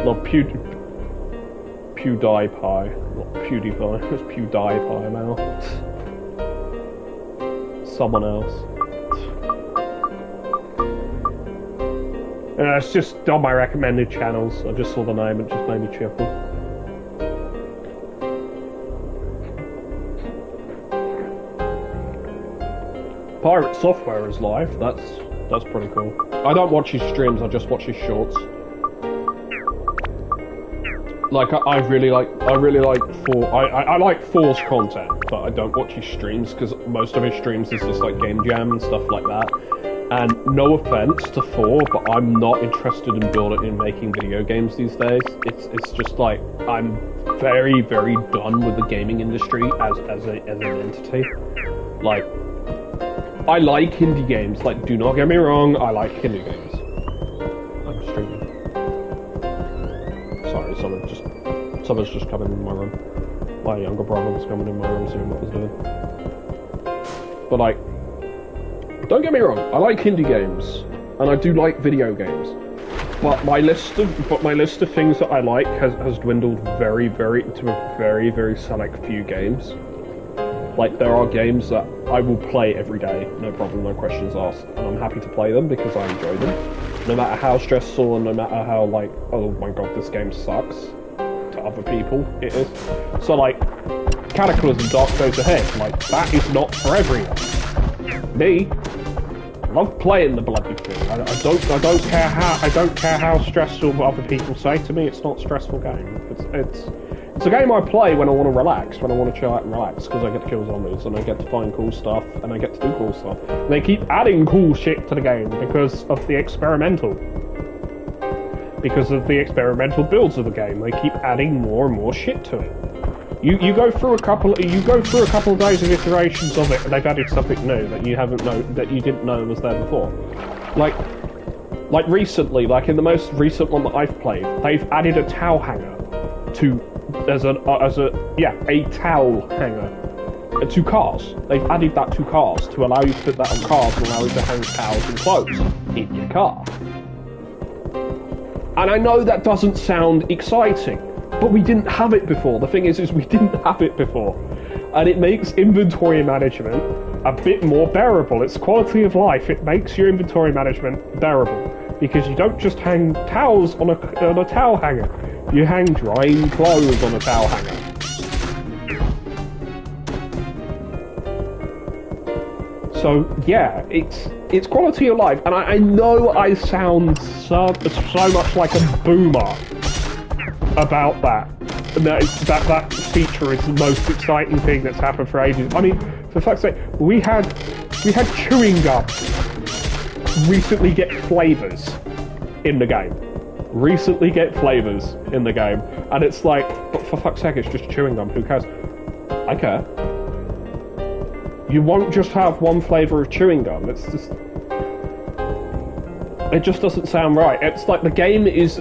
Well, PewDiePie, not PewDiePie. It's PewDiePie now. Someone else. It's just on my recommended channels. I just saw the name and it just made me chuckle. Pirate Software is live. That's pretty cool. I don't watch his streams. I just watch his shorts. Like I really like For's content, but I don't watch his streams because most of his streams is just like game jam and stuff like that. And no offense to Thor, but I'm not interested in making video games these days. It's just like I'm very, very done with the gaming industry as an entity. Like I like indie games. Like do not get me wrong, I like indie games. I'm streaming. Sorry, someone's just coming in my room. My younger brother was coming in my room seeing what I was doing. But like, don't get me wrong, I like indie games, and I do like video games, but my list of things that I like has dwindled very, very to a very, very select few games. Like there are games that I will play every day, no problem, no questions asked, and I'm happy to play them because I enjoy them, no matter how stressful and no matter how like, oh my god, this game sucks to other people it is. So like, Cataclysm Dark Days Ahead, like that is not for everyone. Me, I love playing the bloody thing. I don't care how stressful other people say to me. It's not a stressful game. It's a game I play when I want to relax, when I want to chill out and relax, because I get to kill zombies and I get to find cool stuff and I get to do cool stuff. And they keep adding cool shit to the game because of the experimental builds of the game. They keep adding more and more shit to it. You go through a couple of days of iterations of it, and they've added something new that you didn't know was there before. Like recently, like in the most recent one that I've played, they've added a towel hanger a towel hanger to cars. They've added that to cars to allow you to put that on cars and allow you to hang towels and clothes in your car. And I know that doesn't sound exciting, but we didn't have it before. The thing is we didn't have it before. And it makes inventory management a bit more bearable. It's quality of life. It makes your inventory management bearable. Because you don't just hang towels on a towel hanger. You hang drying clothes on a towel hanger. So, yeah, it's quality of life. And I know I sound so much like a boomer about that. That feature is the most exciting thing that's happened for ages. I mean, for fuck's sake, we had chewing gum recently get flavors in the game. recently get flavors in the game, and it's like, but for fuck's sake, it's just chewing gum. Who cares? I care. You won't just have one flavor of chewing gum. It's just, it just doesn't sound right. It's like the game is.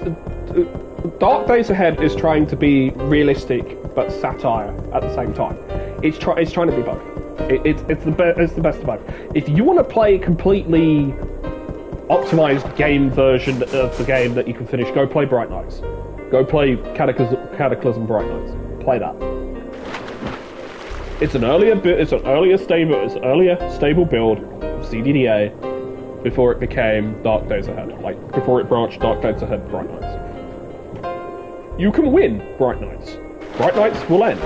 Dark Days Ahead is trying to be realistic but satire at the same time. It's trying to be both. It's the best of both. If you want to play a completely optimized game version of the game that you can finish, go play Bright Nights. Go play Cataclysm Bright Nights. Play that. It's an earlier stable build of CDDA before it became Dark Days Ahead. Like before it branched Dark Days Ahead Bright Nights. You can win Bright Nights. Bright Nights will end.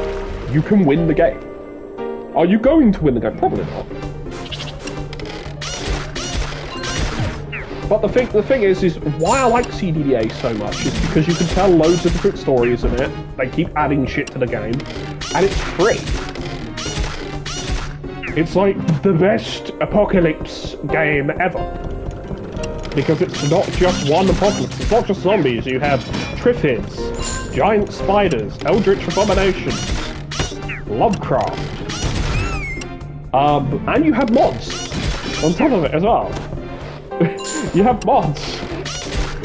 You can win the game. Are you going to win the game? Probably not. But the thing is why I like CDDA so much is because you can tell loads of different stories in it. They keep adding shit to the game, and it's free. It's like the best apocalypse game ever. Because it's not just one apocalypse. It's not just zombies. You have Triffids, giant spiders, eldritch abominations, Lovecraft. And you have mods on top of it as well. You have mods.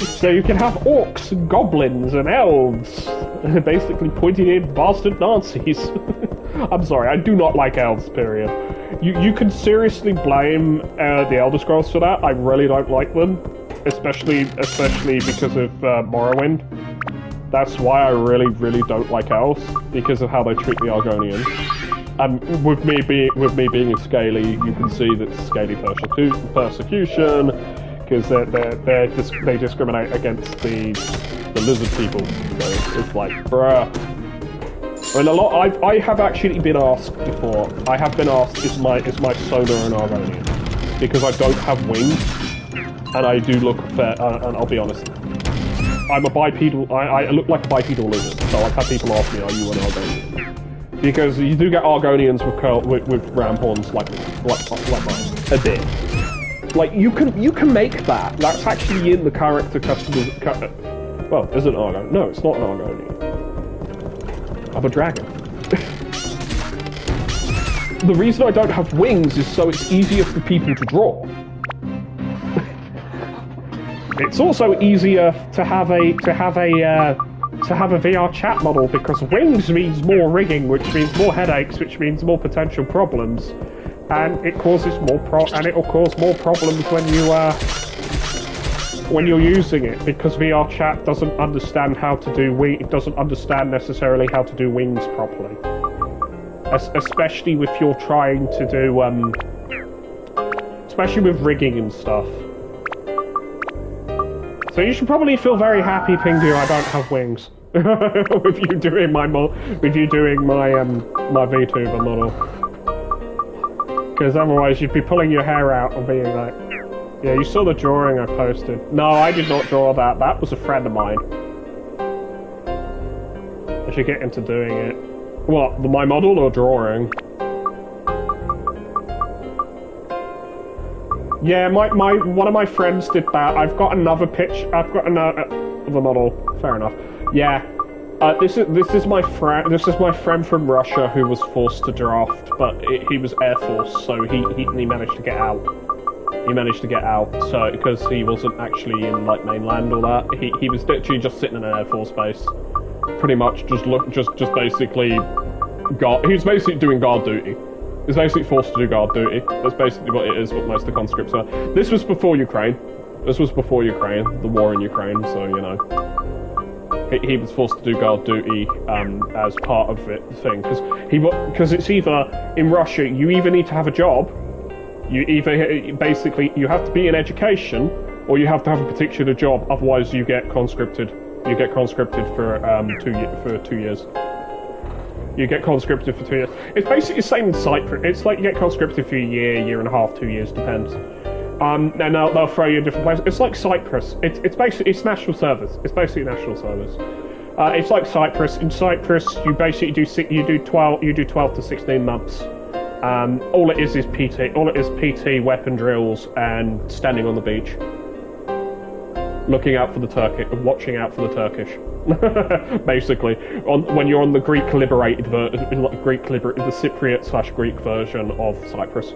So you can have orcs and goblins and elves. Basically pointy-eared bastard Nazis. I'm sorry, I do not like elves, period. You can seriously blame the Elder Scrolls for that. I really don't like them. Especially because of Morrowind. That's why I really don't like elves, because of how they treat the Argonians. And with me being a Scaly, you can see that Scaly persecution, because they discriminate against the lizard people. So it's like, bruh. I mean, I have actually been asked before. I have been asked, is my Solar an Argonian? Because I don't have wings, and I do look fair. And I'll be honest, I'm a bipedal. I look like a bipedal lizard. So I've had people ask me, "Are you an Argonian?" Because you do get Argonians with ram horns like mine. A bit. Like you can make that. That's actually in the character custom. Well, is it an Argonian? No, it's not an Argonian. I'm a dragon. The reason I don't have wings is so it's easier for people to draw. It's also easier to have a VR chat model because wings means more rigging, which means more headaches, which means more potential problems, and it causes more it'll cause more problems when you're using it, because VR chat doesn't understand how to do it doesn't understand necessarily how to do wings properly, especially if you're trying to do especially with rigging and stuff. So you should probably feel very happy, Pingu, I don't have wings. with you doing my VTuber model. Because otherwise you'd be pulling your hair out and being like, yeah, you saw the drawing I posted. No, I did not draw that. That was a friend of mine. I should get into doing it. What, my model or drawing? Yeah, one of my friends did that. I've got another model. Fair enough. Yeah. This is my friend. This is my friend from Russia who was forced to draft, but he was Air Force, so he managed to get out. He managed to get out, so because he wasn't actually in like mainland or that. He was literally just sitting in an Air Force base, pretty much just basically he was basically doing guard duty. He was basically forced to do guard duty. That's basically what it is. What most of the conscripts are. This was before Ukraine. The war in Ukraine. So you know. He was forced to do guard duty as part of the thing, because it's either in Russia you either need to have a job, you have to be in education, or you have to have a particular job. Otherwise, you get conscripted. You get conscripted for 2 years. You get conscripted for 2 years. It's basically the same in Cyprus. It's like you get conscripted for a year and a half, 2 years, depends. And they'll throw you in different places. It's like Cyprus. It's national service. It's basically national service. It's like Cyprus. In Cyprus, you basically do 12 to 16 months. All it is PT. All it is PT, weapon drills, and standing on the beach. looking out for the Turkish, watching out for the Turkish, basically. When you're on the Greek liberated the Cypriot/Greek version of Cyprus,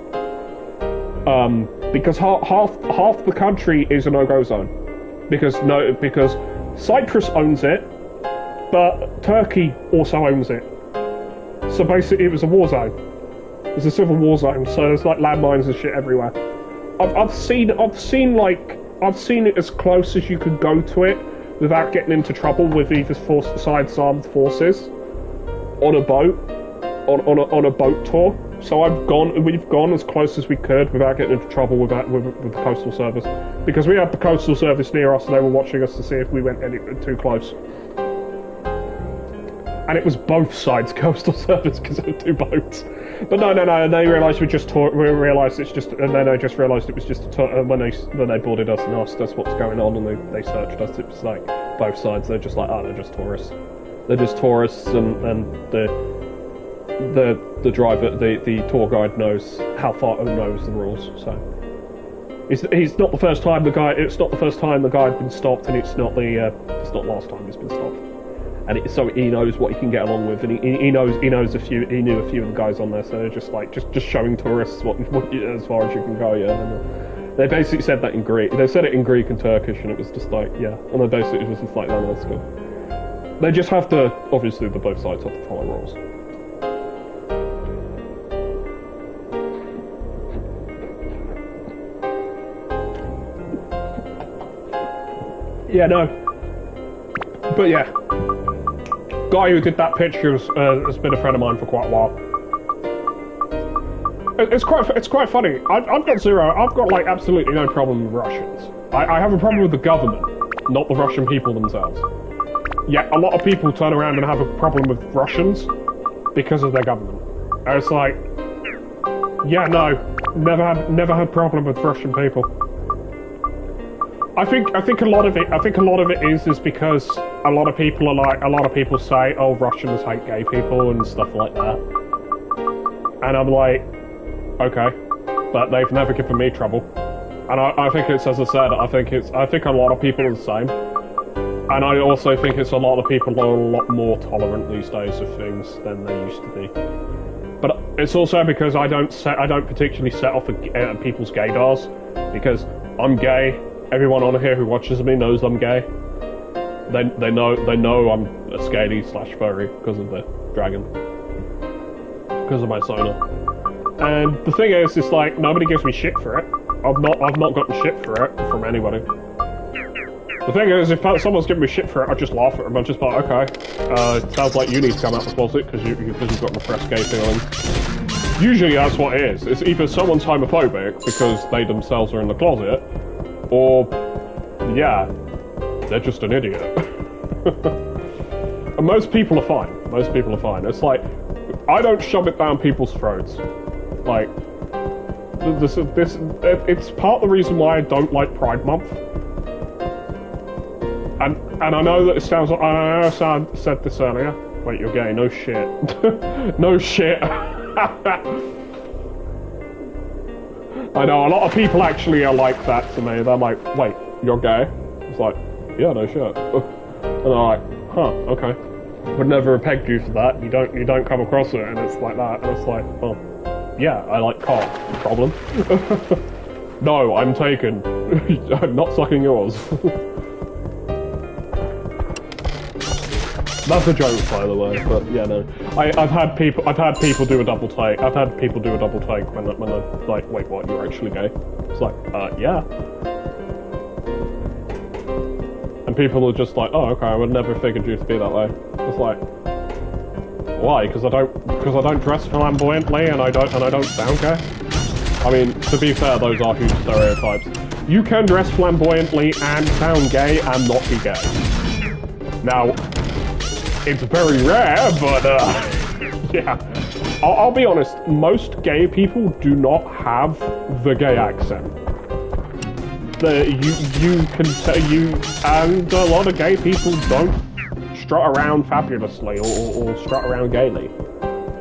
because half the country is a no-go zone, because Cyprus owns it, but Turkey also owns it. So basically, it was a war zone. It was a civil war zone. So there's like landmines and shit everywhere. I've seen it as close as you could go to it without getting into trouble with either side's armed forces on a boat, on a boat tour. So we've gone as close as we could without getting into trouble with the Coastal Service, because we had the Coastal Service near us and they were watching us to see if we went any too close. And it was both sides Coastal Service because there were two boats. But no, and they realised we realised it's just, and then I just realised it was just when they boarded us and asked us what's going on, and they searched us. It was like both sides. They're just like, oh, they're just tourists. They're just tourists, and the driver, the tour guide knows knows the rules. So he's not the first time the guy. It's not the first time the guy had been stopped, and it's not last time he's been stopped. And so he knows what he can get along with, and he knew a few of the guys on there. So they're just like just showing tourists what as far as you can go. Yeah, and they basically said that in Greek. They said it in Greek and Turkish, and it was just like, yeah. And they basically was just like, no, that's good. They just have to, obviously, both sides have to follow rules. Yeah, no. But yeah. Guy who did that picture has been a friend of mine for quite a while. It's quite funny. I've got like absolutely no problem with Russians. I have a problem with the government, not the Russian people themselves. Yet a lot of people turn around and have a problem with Russians because of their government. And it's like, yeah, no, never had problem with Russian people. I think a lot of it is because a lot of people say, oh, Russians hate gay people and stuff like that. And I'm like, okay, but they've never given me trouble. And I think it's, as I said, I think a lot of people are the same. And I also think it's a lot of people are a lot more tolerant these days of things than they used to be. But it's also because I don't particularly set off at people's gaydars, because I'm gay. Everyone on here who watches me knows I'm gay. They know I'm a scaly/furry because of the dragon, because of my sonar. And the thing is, it's like nobody gives me shit for it. I've not gotten shit for it from anybody. The thing is, if someone's giving me shit for it, I just laugh at them. I'm just like, okay, it sounds like you need to come out of the closet because you've got repressed gay feelings. Usually that's what it is. It's either someone's homophobic because they themselves are in the closet, or, yeah, they're just an idiot. And most people are fine. Most people are fine. It's like, I don't shove it down people's throats. Like, it's part of the reason why I don't like Pride Month. And I know that it sounds like, I know I said this earlier. Wait, you're gay? No shit. No shit. I know, a lot of people actually are like that to me. They're like, wait, you're gay? It's like, yeah, no shit. And they're like, huh, okay. Would never have pegged you for that. You don't come across it, and it's like that. And it's like, oh, yeah, I like cock. Problem? No, I'm taken. I'm not sucking yours. That's a joke, by the way, but yeah, no. I've had people do a double take. I've had people do a double take when they're like, wait, what? You're actually gay? It's like, yeah. And people are just like, oh, okay. I would never have figured you to be that way. It's like, why? Because I don't dress flamboyantly and I don't sound gay. I mean, to be fair, those are huge stereotypes. You can dress flamboyantly and sound gay and not be gay. Now, it's very rare, but yeah. I'll be honest, most gay people do not have the gay accent. You can tell and a lot of gay people don't strut around fabulously or strut around gaily.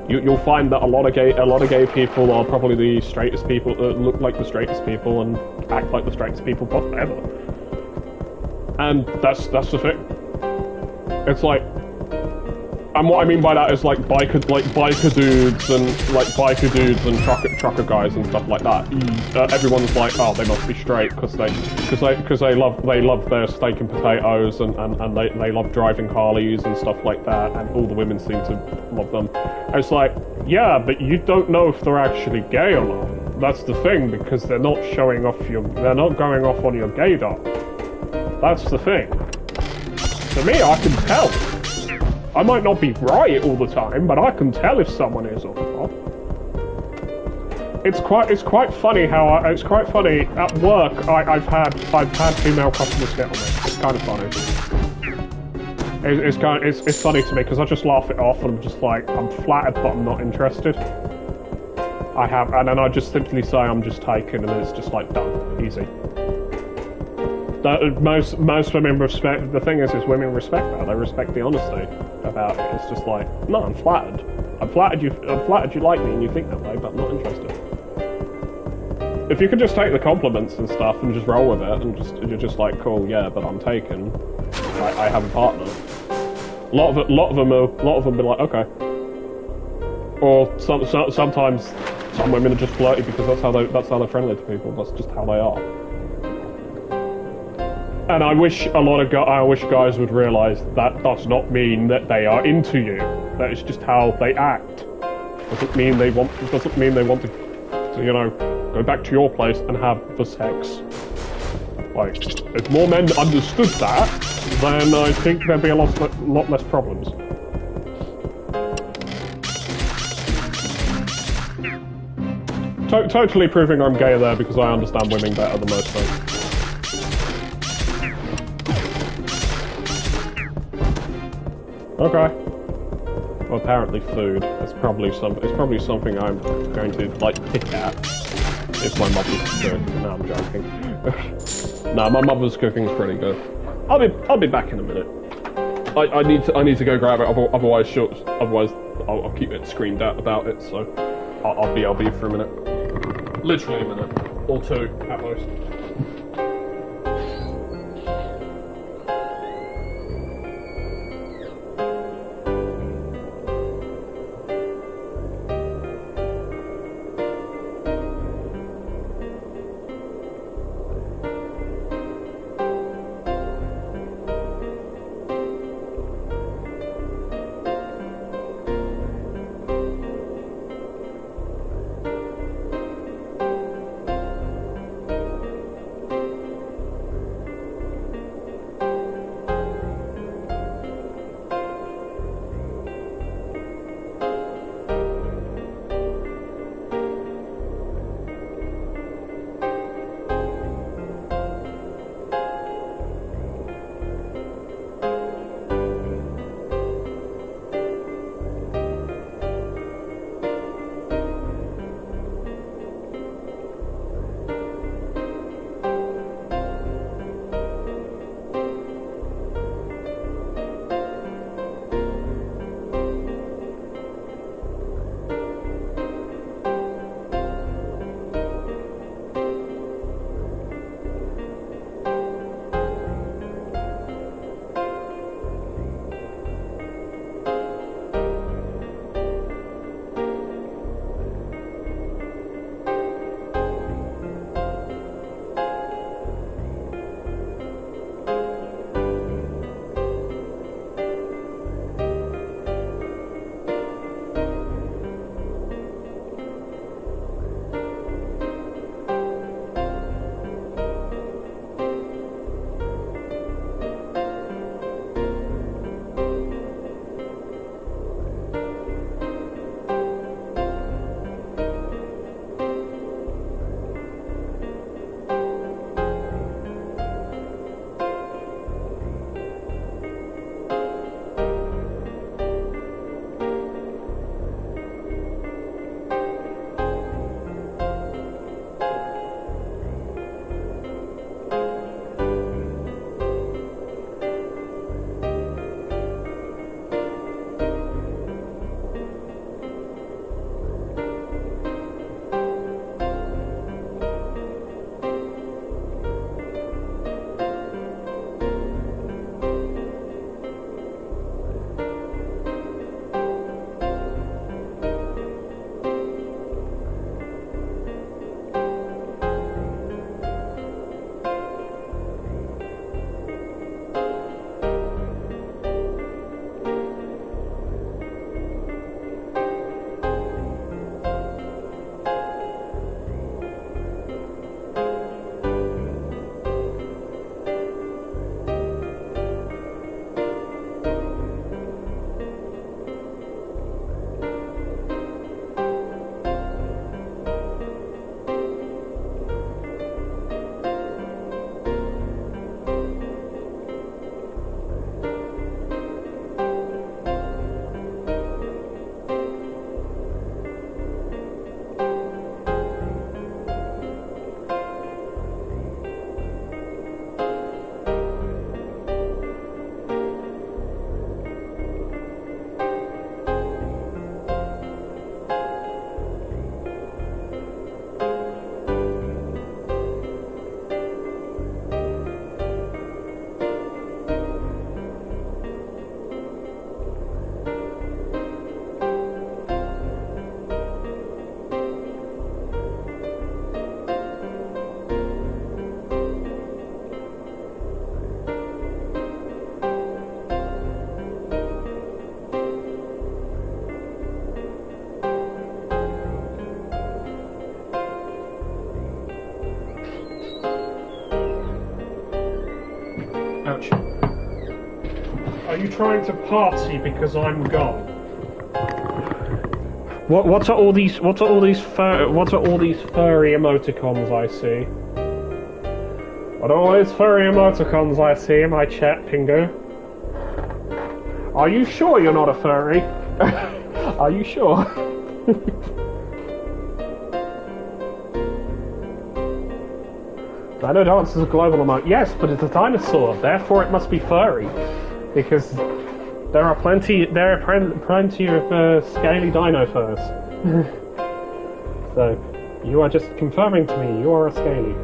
You'll find that a lot of gay people are probably the straightest people, look like the straightest people and act like the straightest people ever. And that's the thing. It's like, and what I mean by that is like biker dudes and trucker guys and stuff like that. Everyone's like, oh, they must be straight because they love their steak and potatoes and they love driving Harleys and stuff like that, and all the women seem to love them. And it's like, yeah, but you don't know if they're actually gay or not. That's the thing, because they're not showing off they're not going off on your gaydar. That's the thing. For me, I can tell. I might not be right all the time, but I can tell if someone is or not. It's quite funny how it's quite funny at work. I've had female customers get on me. It's kind of funny. It's funny to me because I just laugh it off and I'm just like, I'm flattered but I'm not interested. And then I just simply say I'm just taken, and then it's just like done, easy. Most women respect. The thing is women respect that. They respect the honesty about it. It's just like, no, I'm flattered. I'm flattered you like me and you think that way, but I'm not interested. If you could just take the compliments and stuff and just roll with it, and you're just like, cool, yeah, but I'm taken. I have a partner. A lot of them be like, okay. Or sometimes some women are just flirty because that's how they're friendly to people. That's just how they are. And I wish guys would realise that does not mean that they are into you. That is just how they act. Doesn't mean they want to go back to your place and have the sex. Like, if more men understood that, then I think there'd be a lot less problems. Totally proving I'm gay there because I understand women better than most men. Okay. Well, apparently food. It's probably something I'm going to like pick at if my mother's cooking. No, I'm joking. No, my mother's cooking's pretty good. I'll be back in a minute. I need to go grab it. Otherwise I'll keep it screamed out about it. So I'll be for a minute. Literally a minute or two at most. Are you trying to party because I'm gone? What are all these furry emoticons I see? What are all these furry emoticons I see in my chat, Pingu? Are you sure you're not a furry? Are you sure? Dino Dance is a global emote. Yes, but it's a dinosaur, therefore it must be furry. Because there are plenty of scaly dino furs. So, you are just confirming to me you are a scaly.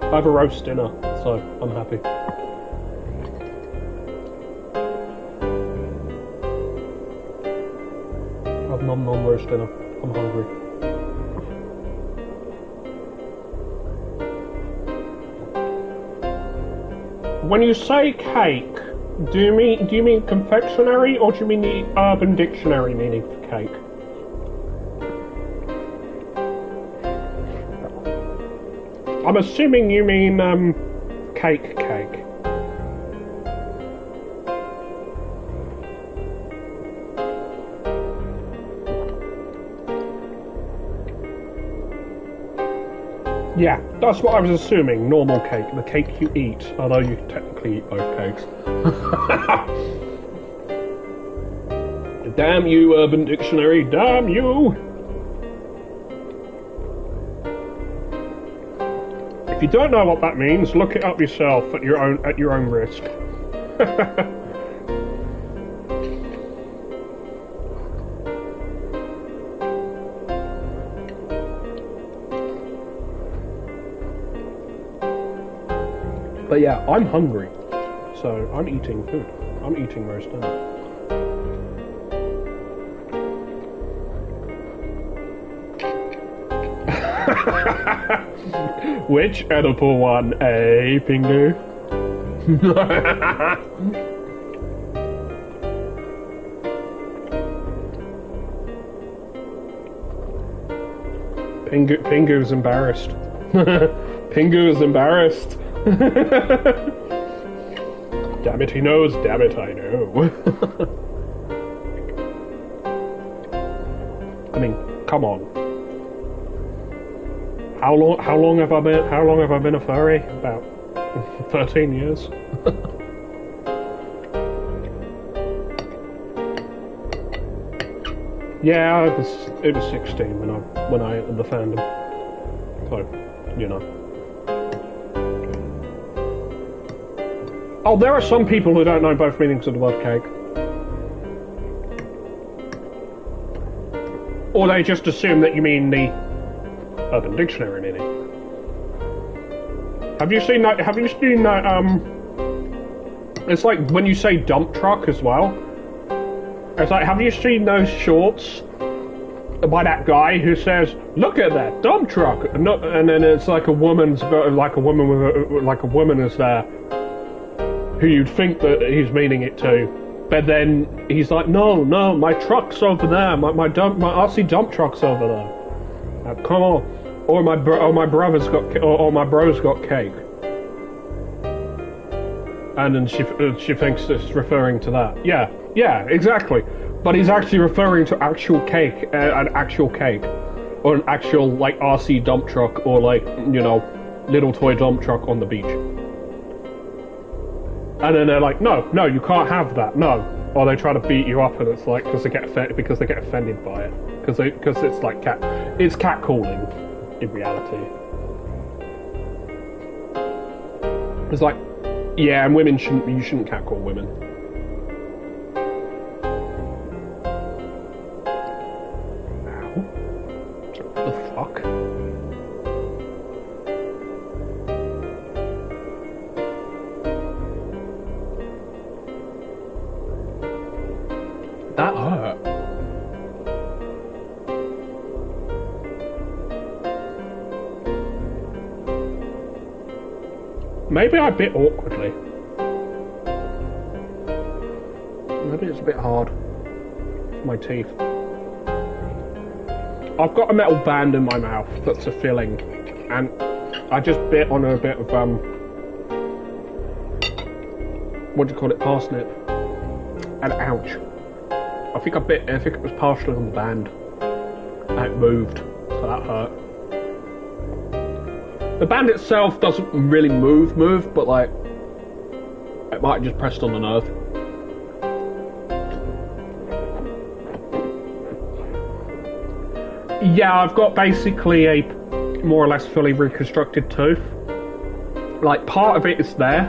I have a roast dinner, so I'm happy. I have nom roast dinner. I'm hungry. When you say cake, do you mean confectionery, or do you mean the Urban Dictionary meaning for cake? I'm assuming you mean cake. Yeah, that's what I was assuming, normal cake, the cake you eat, although you technically eat both cakes. Damn you, Urban Dictionary, damn you! If you don't know what that means, look it up yourself at your own risk. But yeah, I'm hungry, so I'm eating food. I'm eating roast dinner. Which edible one, eh, Pingu? Pingu's embarrassed. Pingu is embarrassed. Damn it, he knows. Damn it, I know. I mean, come on. How long have I been a furry? About 13 years. Yeah, it was 16 when I entered the fandom. So, you know. Oh, there are some people who don't know both meanings of the word cake. Or they just assume that you mean the Urban Dictionary meaning. Have you seen that? It's like when you say dump truck as well. It's like, have you seen those shorts by that guy who says, "Look at that dump truck," and then it's like a woman is there, who you'd think that he's meaning it to, but then he's like, "No, my truck's over there. My RC dump truck's over there. Come on." Or my bro's got cake, and then she thinks it's referring to that. Yeah, exactly. But he's actually referring to actual cake, an actual cake, or an actual like RC dump truck, or like little toy dump truck on the beach. And then they're like, no, you can't have that, no. Or they try to beat you up, and it's like because they get offended by it, because it's like it's catcalling. In reality, it's like, yeah, and you shouldn't catcall women. Ow. What the fuck? That hurt. Maybe I bit awkwardly. Maybe it's a bit hard for my teeth. I've got a metal band in my mouth that's a filling, and I just bit on a bit of what do you call it, parsnip. And ouch. I think it was partially on the band. And it moved, so that hurt. The band itself doesn't really move, but like, it might have just pressed on the nerve. Yeah, I've got basically a more or less fully reconstructed tooth. Like, part of it is there,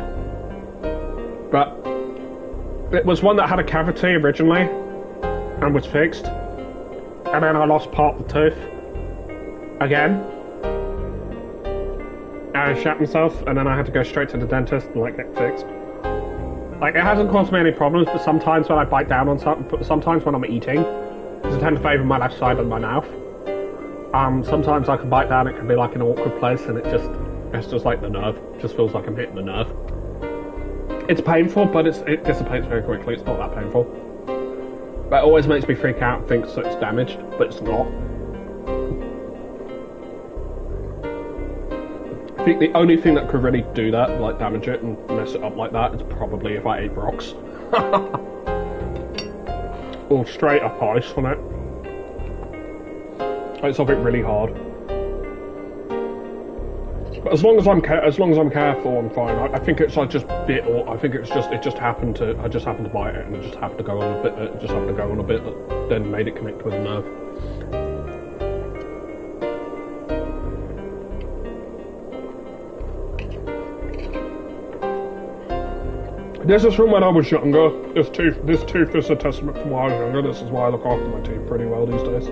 but it was one that had a cavity originally and was fixed, and then I lost part of the tooth again. I shat myself, and then I had to go straight to the dentist and like get fixed. Like, it hasn't caused me any problems, but sometimes when I bite down on something, sometimes when I'm eating, because I tend to favour my left side of my mouth, sometimes I can bite down, it can be like an awkward place, and it's just like the nerve. It just feels like I'm hitting the nerve. It's painful, but it dissipates very quickly. It's not that painful. But it always makes me freak out and think that it's damaged, but it's not. I think the only thing that could really do that, like damage it and mess it up like that, is probably if I ate rocks. Or straight up ice on it. It's something really hard. But as long as I'm careful, I'm fine. I think it's like just bit, or I think it just happened to. I just happened to bite it, and it just happened to go on a bit. It just happened to go on a bit that then made it connect with the nerve. This is from when I was younger. This tooth is a testament from when I was younger. This is why I look after my teeth pretty well these days.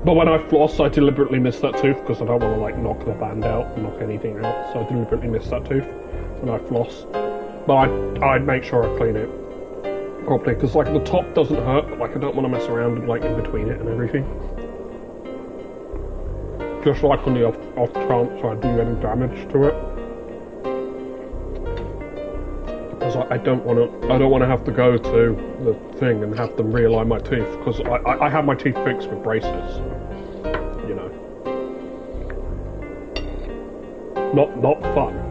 But when I floss, I deliberately miss that tooth because I don't want to like knock the band out, knock anything out. So I deliberately miss that tooth when I floss. But I make sure I clean it properly because like the top doesn't hurt, but like I don't want to mess around like in between it and everything. Just like on the off chance I do any damage to it. Because I don't want to have to go to the thing and have them realign my teeth because I have my teeth fixed with braces, you know. Not fun.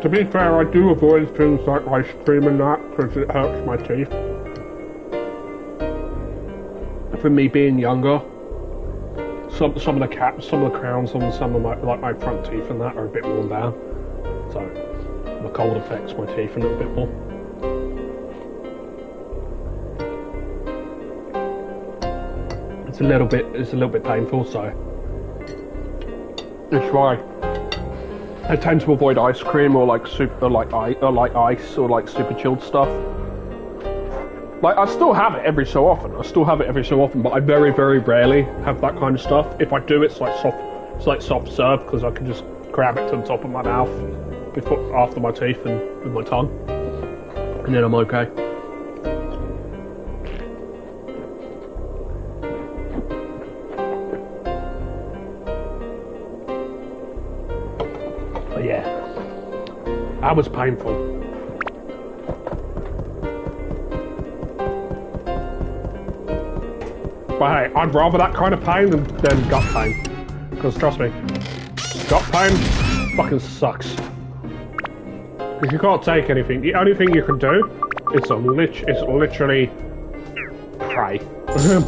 To be fair, I do avoid things like ice cream and that because it hurts my teeth. For me being younger, some of the caps, some of the crowns on some of my front teeth and that are a bit worn down. So the cold affects my teeth a little bit more. It's a little bit painful, so it's why I tend to avoid ice cream or like ice or like super chilled stuff. Like I still have it every so often. But I very, very rarely have that kind of stuff. If I do, it's like soft serve because I can just grab it to the top of my mouth after my teeth and with my tongue, and then I'm okay. But yeah, that was painful. But hey, I'd rather that kind of pain than gut pain. Because trust me, gut pain fucking sucks. Because you can't take anything. The only thing you can do is literally pray.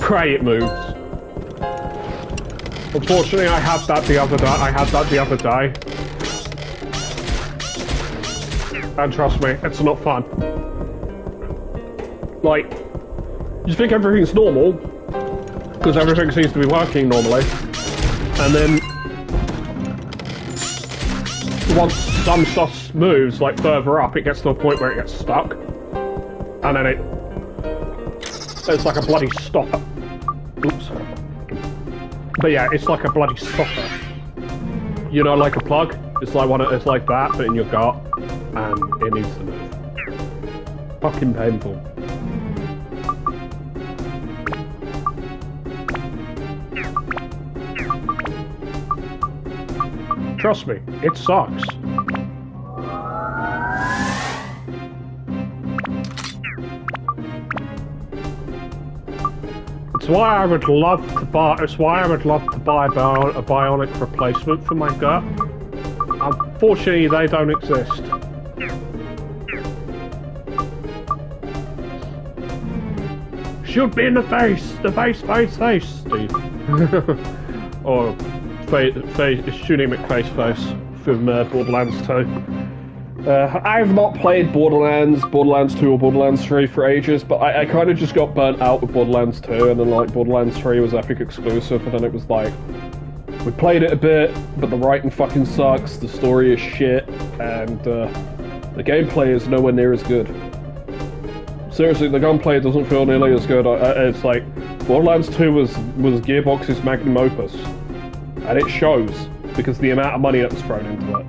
Pray it moves. Unfortunately, I had that the other day. And trust me, it's not fun. Like, you think everything's normal, because everything seems to be working normally, and then once some stuff moves, like further up, it gets to a point where it gets stuck, and then it's like a bloody stopper. Oops. But yeah, it's like a bloody stopper. You know, like a plug? It's like that, but in your gut. and it needs to move. Fucking painful. Trust me, it sucks. It's why I would love to buy. It's why I would love to buy a bionic replacement for my gut. Unfortunately, they don't exist. Shoot me in the face, Steve. Or shooting him at face from Borderlands 2. I have not played Borderlands 2 or Borderlands 3 for ages, but I kind of just got burnt out with Borderlands 2, and then like Borderlands 3 was Epic exclusive, and then it was like, we played it a bit, but the writing fucking sucks, the story is shit, and the gameplay is nowhere near as good. Seriously, the gunplay doesn't feel nearly as good. It's like, Borderlands 2 was Gearbox's magnum opus, and it shows, because the amount of money that was thrown into it.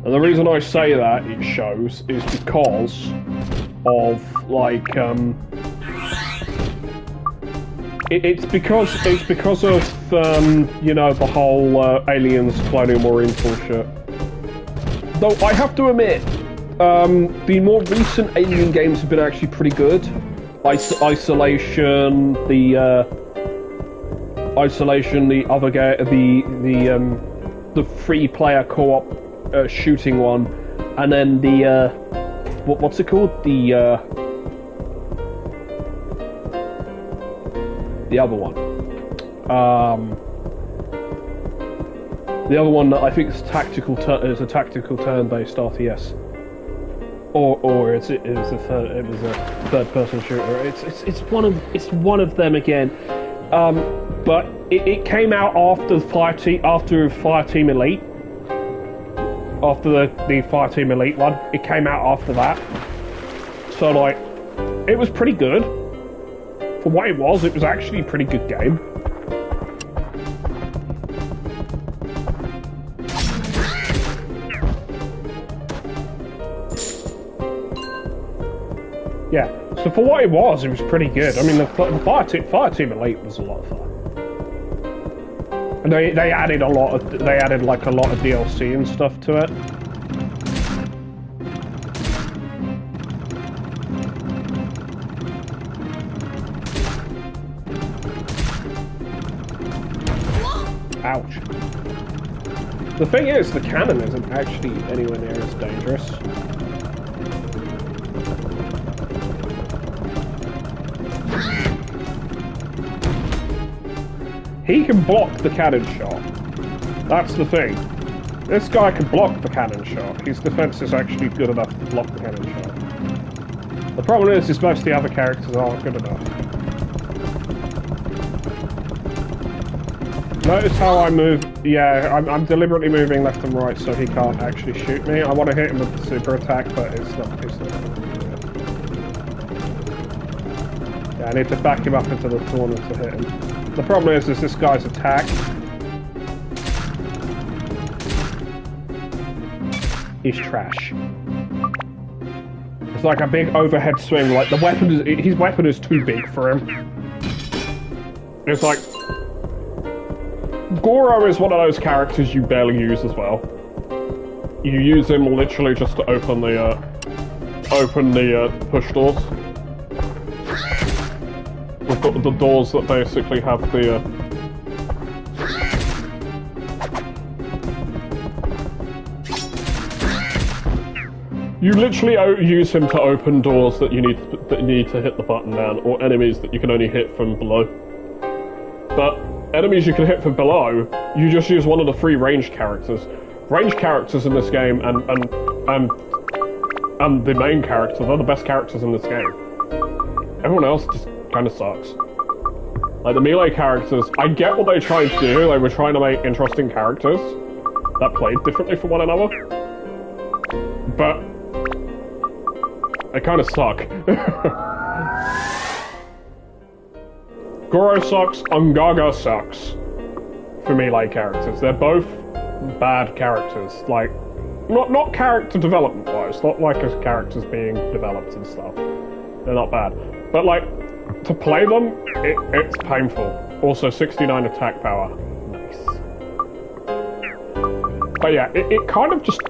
And the reason I say that it shows is because of, like, it's because of, you know, the whole Aliens Colonial Marines bullshit. Though I have to admit, the more recent Alien games have been actually pretty good. Isolation, the other game, the free-player co-op shooting one, and then the what's it called? The other one. The other one that I think is a tactical turn-based RTS. Or it was a third-person shooter. It's one of them again. But it came out after Fireteam Elite. After the Fireteam Elite one, it came out after that. So like, it was pretty good. For what it was actually a pretty good game. Yeah, so for what it was pretty good. I mean, the Fireteam Elite was a lot of fun. And they added a lot of DLC and stuff to it. Ouch. The thing is, the cannon isn't actually anywhere near as dangerous. He can block the cannon shot. That's the thing. This guy can block the cannon shot. His defense is actually good enough to block the cannon shot. The problem is most of the other characters aren't good enough. Notice how I move? Yeah, I'm deliberately moving left and right so he can't actually shoot me. I want to hit him with the super attack, but it's not going to do it. Yeah, I need to back him up into the corner to hit him. The problem is this guy's attack. He's trash. It's like a big overhead swing. Like his weapon is too big for him. It's like Goro is one of those characters you barely use as well. You use him literally just to open the push doors. We've got the doors that basically have the you literally use him to open doors that need to hit the button down, or enemies that you can only hit from below. But enemies you can hit from below, you just use one of the 3 ranged characters. Ranged characters in this game and the main characters are the best characters in this game. Everyone else just kind of sucks. Like the melee characters, I get what they tried to do. They were trying to make interesting characters that played differently from one another, but they kind of suck. Goro sucks, Ungaga sucks for melee characters. They're both bad characters. Like, not character development wise, not like as characters being developed and stuff. They're not bad, but like to play them, it's painful. Also, 69 attack power, nice. But yeah, it kind of just.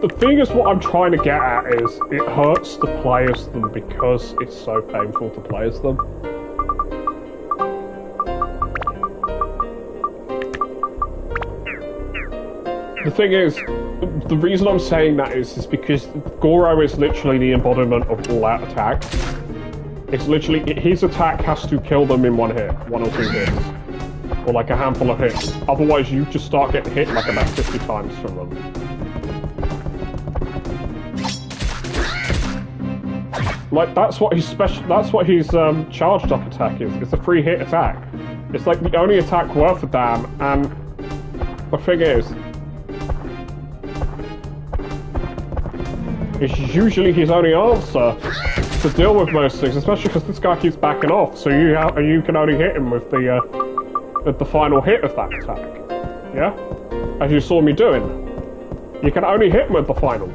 The thing is, what I'm trying to get at is it hurts to play as them because it's so painful to play as them. The thing is, the reason I'm saying that is because Goro is literally the embodiment of all-out attack. It's literally, his attack has to kill them in one hit, 1 or 2 hits. Or like a handful of hits. Otherwise you just start getting hit like about 50 times from them. Like, that's what his charged up attack is. It's a 3-hit attack. It's like the only attack worth a damn, and the thing is, it's usually his only answer to deal with most things, especially because this guy keeps backing off, so you can only hit him with the final hit of that attack. Yeah? As you saw me doing. You can only hit him with the final.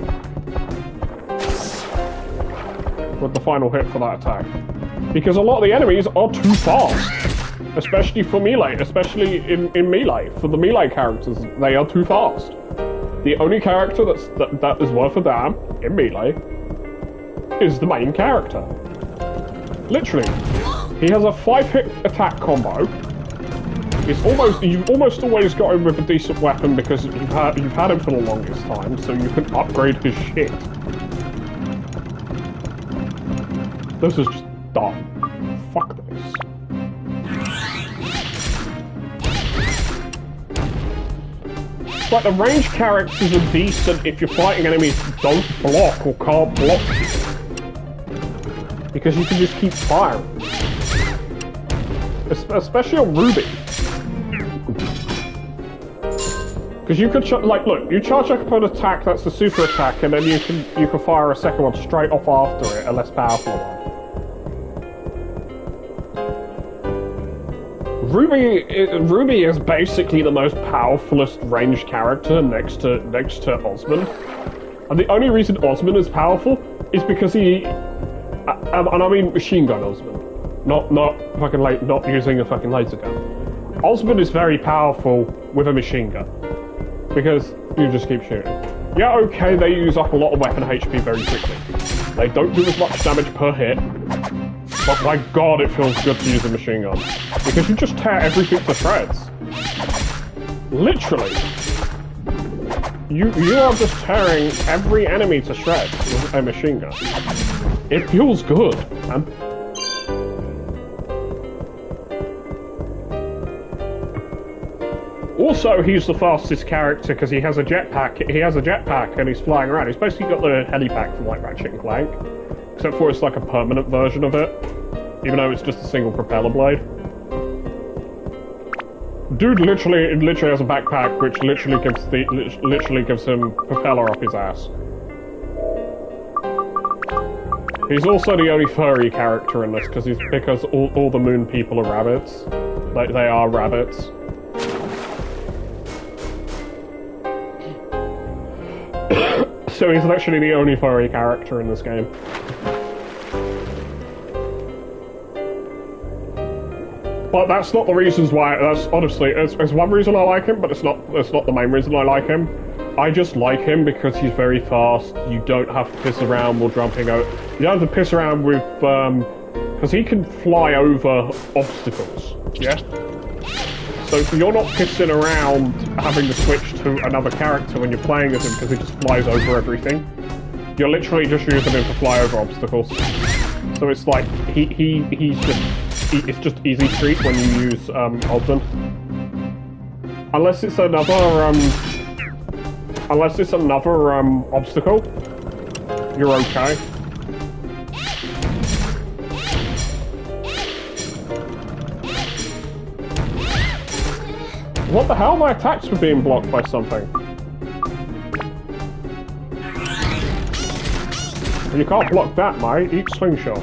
With the final hit for that attack. Because a lot of the enemies are too fast. Especially for melee, especially in melee. For the melee characters, they are too fast. The only character that is worth a damn in melee is the main character. Literally. He has a 5-hit attack combo. You've almost always got him with a decent weapon because you've had him for the longest time, so you can upgrade his shit. This is just dumb. Fuck this. Like, the ranged characters are decent if you're fighting enemies that don't block or can't block you. Because you can just keep firing. Especially on Ruby. Because you could, like, look, you charge up an attack that's the super attack, and then you can fire a second one straight off after it, a less powerful one. Ruby is basically the most powerfulest ranged character next to Osmond, and the only reason Osmond is powerful is because he, and I mean machine gun Osmond, not using a fucking laser gun. Osmond is very powerful with a machine gun because you just keep shooting. Yeah, okay, they use up a lot of weapon HP very quickly. They don't do as much damage per hit. But my god, it feels good to use a machine gun. Because you just tear everything to shreds. Literally. You are just tearing every enemy to shreds with a machine gun. It feels good, man. Also, he's the fastest character because he has a jetpack. He has a jetpack and he's flying around. He's basically got the helipack from like Ratchet and Clank. Except for it's like a permanent version of it. Even though it's just a single propeller blade. Dude literally has a backpack which literally gives him propeller up his ass. He's also the only furry character in this because all the moon people are rabbits. They are rabbits. So he's literally the only furry character in this game. But that's not the reasons why. That's honestly, it's one reason I like him, but it's not the main reason I like him. I just like him because he's very fast. You don't have to piss around while jumping out. You don't have to piss around with because he can fly over obstacles. Yeah. So you're not pissing around having to switch to another character when you're playing as him because he just flies over everything. You're literally just using him to fly over obstacles. So it's like it's just easy street when you use Osmond. Unless it's another obstacle, you're okay. What the hell? My attacks were being blocked by something. You can't block that, mate. Eat slingshot.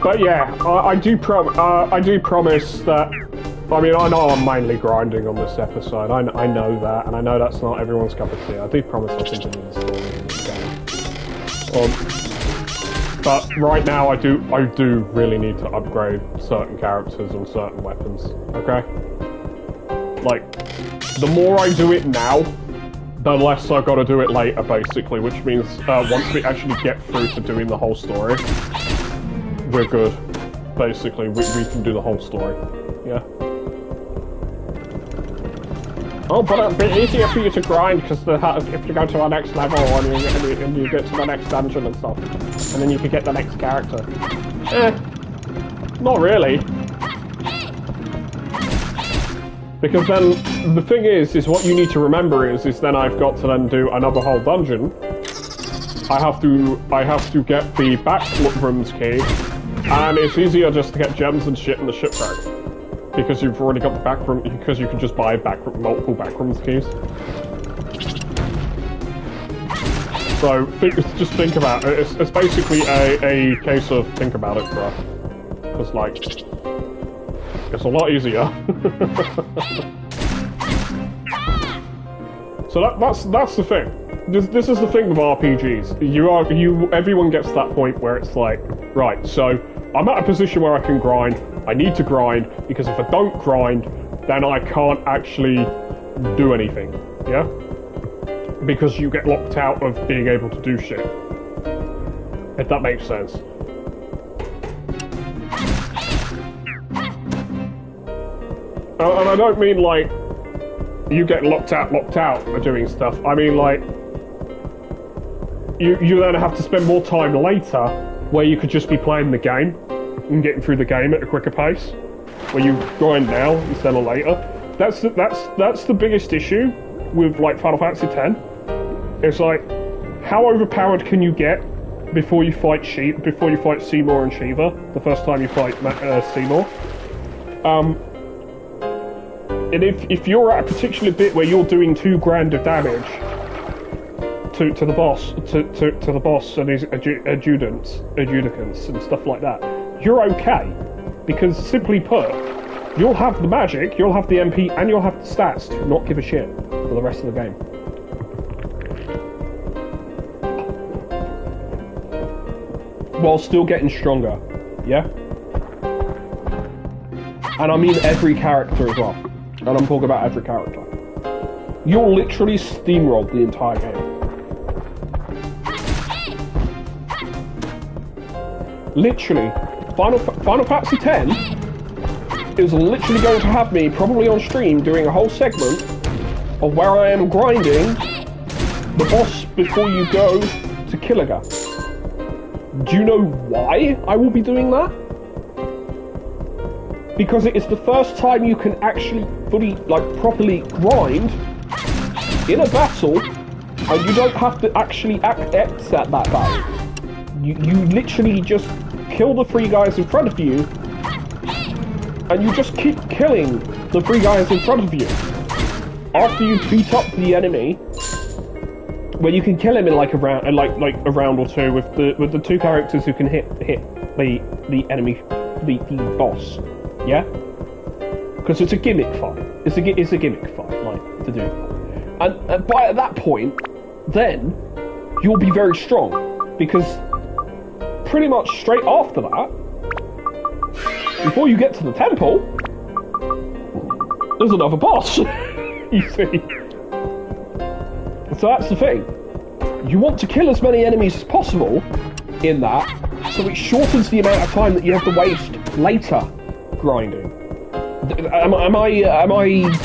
But yeah, I do promise that. I mean, I know I'm mainly grinding on this episode. I know that, and I know that's not everyone's cup of tea. I do promise I'll continue the story in this game. But right now, I do really need to upgrade certain characters and certain weapons. Okay. Like, the more I do it now, the less I've got to do it later, basically. Which means once we actually get through to doing the whole story, we're good. Basically, we can do the whole story. Yeah. Oh, but it'll be easier for you to grind because if you go to our next level and you get to the next dungeon and stuff, and then you can get the next character. Not really. Because then the thing is what you need to remember is then I've got to then do another whole dungeon. I have to get the back rooms key, and it's easier just to get gems and shit in the shipwreck. Because you've already got the back room, because you can just buy multiple backrooms keys. So, just think about it. It's basically a case of think about it, bro. Because, like, it's a lot easier. So that's the thing. This is the thing with RPGs. Everyone gets to that point where it's like, right, so I'm at a position where I can grind. I need to grind, because if I don't grind, then I can't actually do anything, yeah? Because you get locked out of being able to do shit. If that makes sense. And I don't mean, like, you get locked out of doing stuff. I mean, like, you then have to spend more time later where you could just be playing the game and getting through the game at a quicker pace, where you grind now instead of later. That's the biggest issue with like Final Fantasy X. It's like, how overpowered can you get before you fight Seymour and Shiva the first time you fight Seymour? And if you're at a particular bit where you're doing 2 grand of damage to the boss and his adjudicants and stuff like that, you're okay, because simply put, you'll have the magic, you'll have the MP, and you'll have the stats to not give a shit for the rest of the game. While still getting stronger, yeah? And I mean every character as well. And I'm talking about every character. You'll literally steamroll the entire game. Literally. Final Fantasy X is literally going to have me, probably on stream, doing a whole segment of where I am grinding the boss before you go to Killiga. Do you know why I will be doing that? Because it is the first time you can actually fully, like, properly grind in a battle, and you don't have to actually exit that battle. You literally just kill the 3 guys in front of you, and you just keep killing the 3 guys in front of you. After you beat up the enemy, where you can kill him in like a round, a round or 2 with the 2 characters who can hit the enemy, the boss. Yeah, because it's a gimmick fight. It's a gimmick fight, like, to do. And by at that point, then you'll be very strong, because pretty much straight after that, before you get to the temple, there's another boss. You see. So that's the thing. You want to kill as many enemies as possible in that, so it shortens the amount of time that you have to waste later grinding. Am I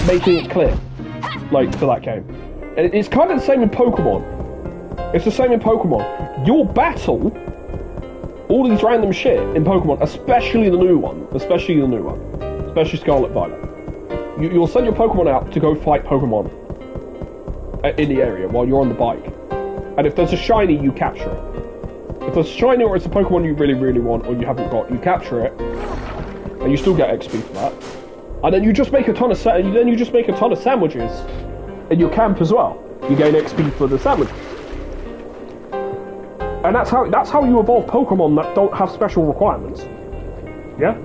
making it clear? Like, for that game? And it's kind of the same in Pokemon. It's the same in Pokemon. You'll battle all these random shit in Pokemon, especially the new one. Especially Scarlet Violet. You'll send your Pokemon out to go fight Pokemon in the area while you're on the bike. And if there's a shiny, you capture it. If there's a shiny or it's a Pokemon you really, really want or you haven't got, you capture it. And you still get XP for that. And then you just make a ton of sandwiches in your camp as well. You gain XP for the sandwiches. And that's how you evolve Pokemon that don't have special requirements. Yeah?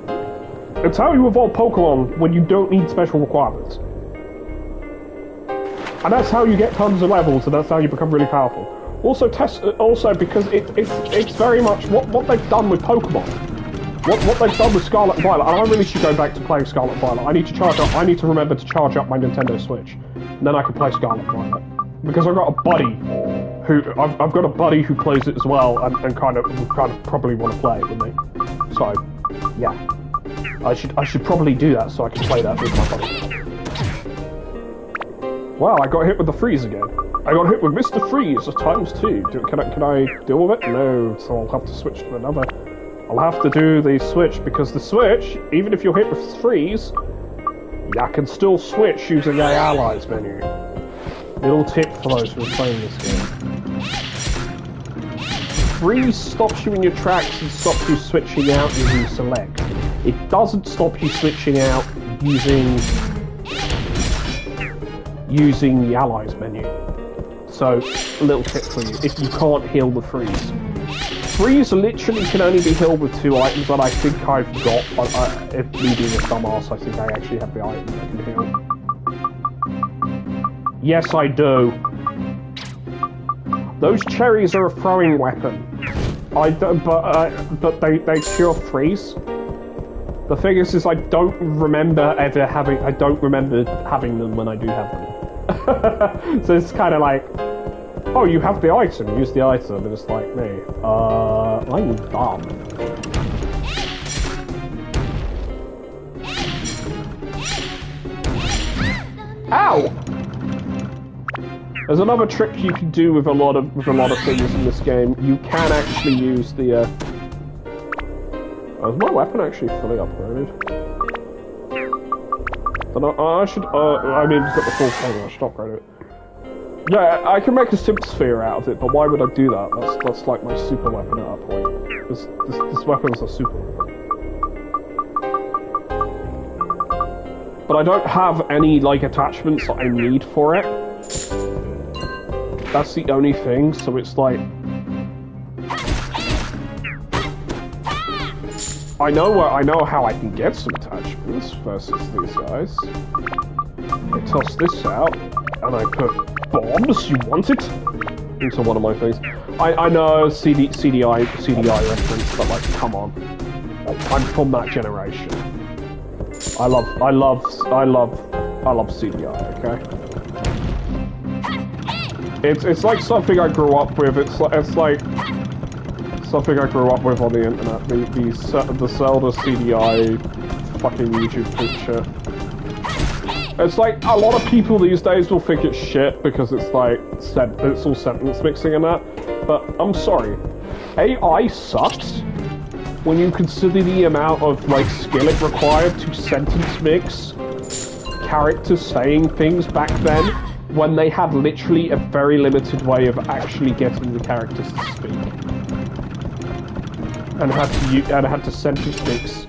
It's how you evolve Pokemon when you don't need special requirements. And that's how you get tons of levels, and that's how you become really powerful. Also, because it's very much what they've done with Pokemon. What they've done with Scarlet and Violet, and I really should go back to playing Scarlet and Violet. I need to remember to charge up my Nintendo Switch, and then I can play Scarlet and Violet. Because I've got a buddy who plays it as well, and kind of probably want to play it with me. So, yeah, I should probably do that so I can play that with my buddy. Wow, I got hit with the freeze again. I got hit with Mr. Freeze ×2. Can I deal with it? No, so I'll have to switch to another. I'll have to do the switch, because the switch, even if you're hit with freeze, you can still switch using the allies menu. Little tip for those who are playing this game. Freeze stops you in your tracks and stops you switching out using select. It doesn't stop you switching out using the allies menu. So, a little tip for you, if you can't heal the freeze. Freeze literally can only be healed with 2 items that I think I've got, but if me being a dumbass, I think I actually have the items that can heal. Yes, I do. Those cherries are a throwing weapon. But they cure freeze. The thing is I don't remember having them when I do have them. So it's kind of like, oh, you have the item, use the item, and it's like, me, I'm dumb. Ow! There's another trick you can do with a lot of things in this game. You can actually use the, is my weapon actually fully upgraded? Then I should, I mean, it's got the full thing, I should upgrade it. Yeah, I can make a Simp Sphere out of it, but why would I do that? That's like my super weapon at that point. This weapon's a super weapon. But I don't have any, like, attachments that I need for it. That's the only thing, so it's like... I know how I can get some attachments versus these guys. I toss this out, and I put bombs, you want it? Into one of my things. I know CDI reference, but like, come on. I'm from that generation. I love CDI, okay? It's like something I grew up with. It's like something I grew up with on the internet. The Zelda CDI fucking YouTube picture. It's like a lot of people these days will think it's shit because it's like it's all sentence mixing and that. But I'm sorry, AI sucks when you consider the amount of like skill it required to sentence mix characters saying things back then, when they had literally a very limited way of actually getting the characters to speak, and had to sentence mix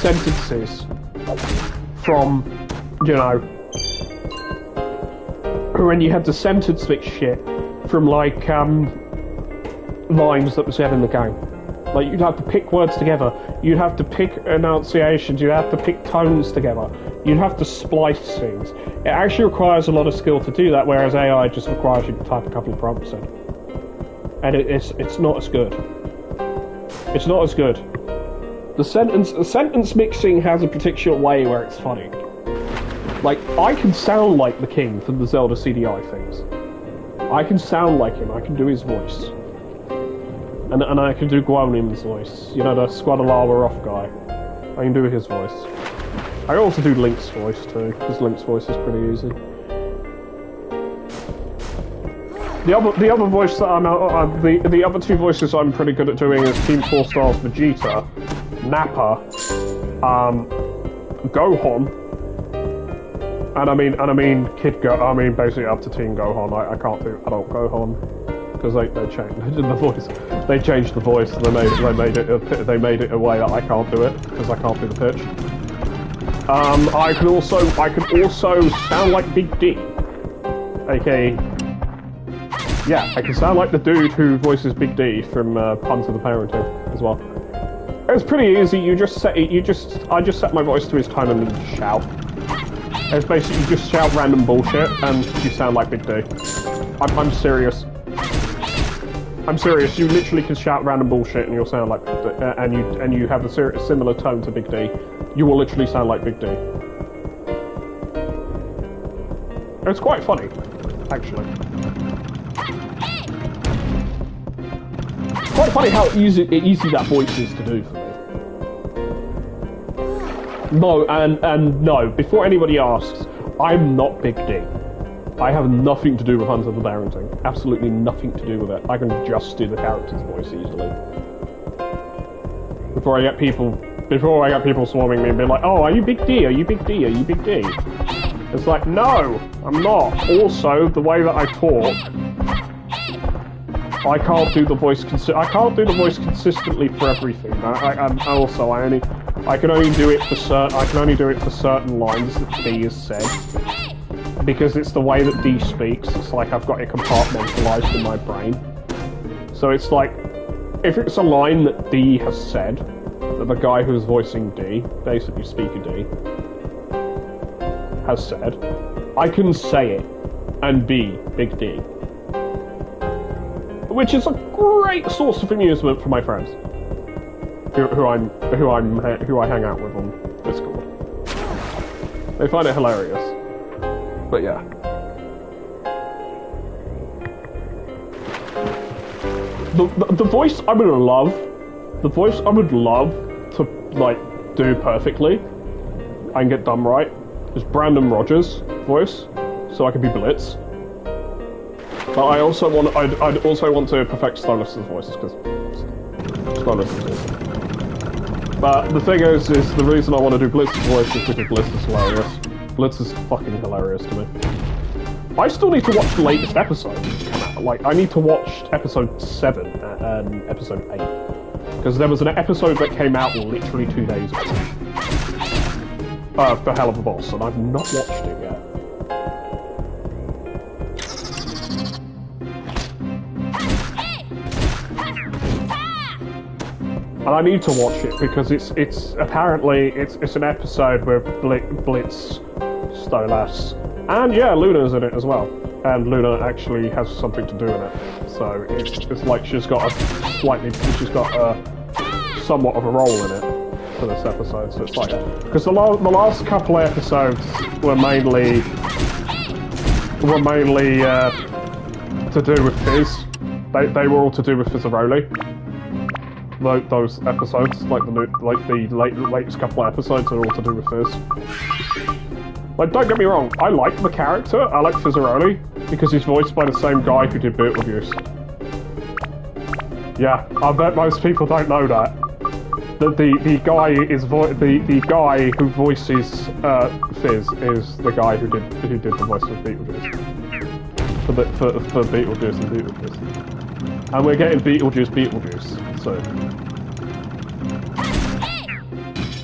sentences from, you know, when you had to sentence mix shit from like lines that were said in the game. Like, you'd have to pick words together, you'd have to pick enunciations, you'd have to pick tones together, you'd have to splice things. It actually requires a lot of skill to do that, whereas AI just requires you to type a couple of prompts in. And it's not as good. It's not as good. The sentence mixing has a particular way where it's funny. Like, I can sound like the king from the Zelda CDI things. I can sound like him, I can do his voice. And I can do Guanim's voice, you know, the Squadalava off guy. I can do his voice. I also do Link's voice too, because Link's voice is pretty easy. The other voice that the other two voices I'm pretty good at doing is Team 4 Stars Vegeta, Nappa, Gohan, and I mean Kid Go. I mean basically up to Teen Gohan. I can't do adult Gohan because they changed the voice. They changed the voice and they made it a way that I can't do it because I can't do the pitch. I can also sound like Big D, aka. Yeah, I can sound like the dude who voices Big D from Punch of the Parenting as well. It's pretty easy. You just set it. I just set my voice to his tone and then shout. It's basically you just shout random bullshit and you sound like Big D. I'm serious. I'm serious. You literally can shout random bullshit and you'll sound like Big D, and you have a similar tone to Big D. You will literally sound like Big D. It's quite funny, actually. It's quite funny how easy that voice is to do for me. No, and no. Before anybody asks, I'm not Big D. I have nothing to do with Hunter the Parenting. Absolutely nothing to do with it. I can just do the character's voice easily. Before I get people swarming me and be like, "Oh, are you Big D? Are you Big D? Are you Big D?" It's like, no, I'm not. Also, the way that I talk, I can't do the voice consistently for everything. I can only do it for certain lines that D is said. Because it's the way that D speaks, it's like I've got it compartmentalized in my brain. So it's like, if it's a line that D has said, that the guy who's voicing D, basically Speaker D, has said, I can say it and be Big D. Which is a great source of amusement for my friends. Who I hang out with on Discord. They find it hilarious. But yeah. The voice I would love to, like, do perfectly and get done right is Brandon Rogers' voice, so I can be Blitz. But I'd also want to perfect Stolas' voice, because Stolas is awesome. But the thing is the reason I want to do Blitz's voice is because Blitz is hilarious. Blitz is fucking hilarious to me. I still need to watch the latest episode. Like, I need to watch episode 7 and episode 8. Because there was an episode that came out literally 2 days ago. For Hell of a Boss, and I've not watched it yet. And I need to watch it because it's apparently it's an episode with Blitz, Stolas, and yeah, Luna's in it as well. And Luna actually has something to do in it, so it's like she's got somewhat of a role in it for this episode. So it's like, because the last couple of episodes were mainly to do with Fizz. They were all to do with Fizzaroli. Those episodes, like the latest couple of episodes, are all to do with Fizz. Like, don't get me wrong, I like the character. I like Fizzaroli because he's voiced by the same guy who did Beetlejuice. Yeah, I bet most people don't know that. The guy who voices Fizz is the guy who did the voice of Beetlejuice for Beetlejuice and Beetlejuice. And we're getting Beetlejuice, so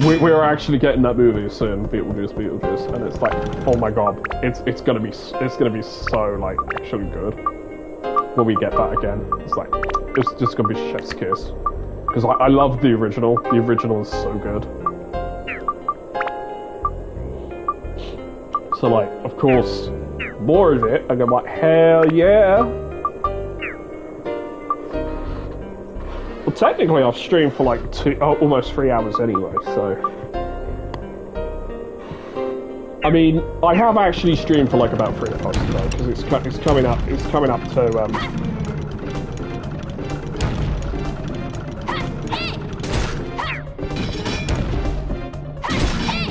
we're actually getting that movie soon, Beetlejuice, and it's like, oh my god, it's gonna be so, like, actually good when we get that again. It's like, it's just gonna be chef's kiss. Because I love the original. The original is so good. So, like, of course, more of it, and I'm like, hell yeah! Well, technically, I've streamed for like almost 3 hours anyway, so. I mean, I have actually streamed for like about 3 hours today, because it's coming up to,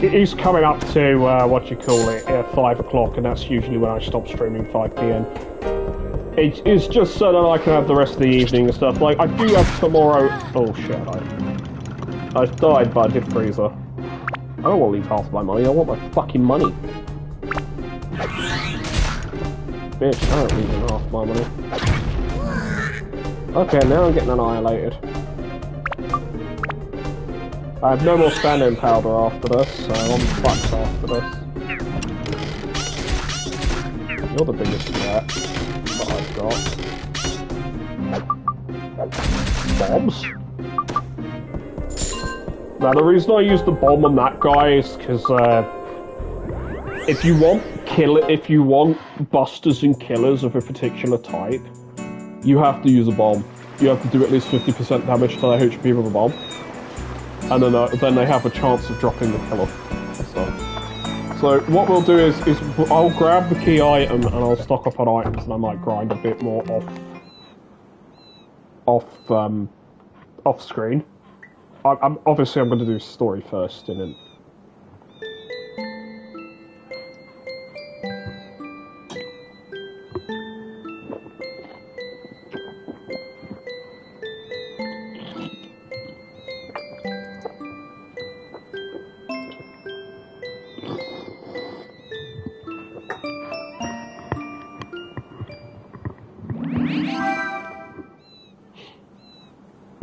It is coming up to, 5 o'clock, and that's usually when I stop streaming, 5 PM. It's just so that I can have the rest of the evening and stuff. Like, I do have tomorrow... Oh shit, I died, but I did freezer. I don't want to leave half my money, I want my fucking money. Bitch, I don't leave half my money. Okay, now I'm getting annihilated. I have no more stand-in powder after this, so I'm fucked after this. You're the biggest threat that I've got. Bombs? Now, the reason I use the bomb on that guy is because if you want busters and killers of a particular type, you have to use a bomb. You have to do at least 50% damage to their HP with a bomb, and then they have a chance of dropping the killer. So what we'll do is I'll grab the key item and I'll stock up on items, and I might grind a bit more off screen. I'm obviously I'm going to do story first, and then.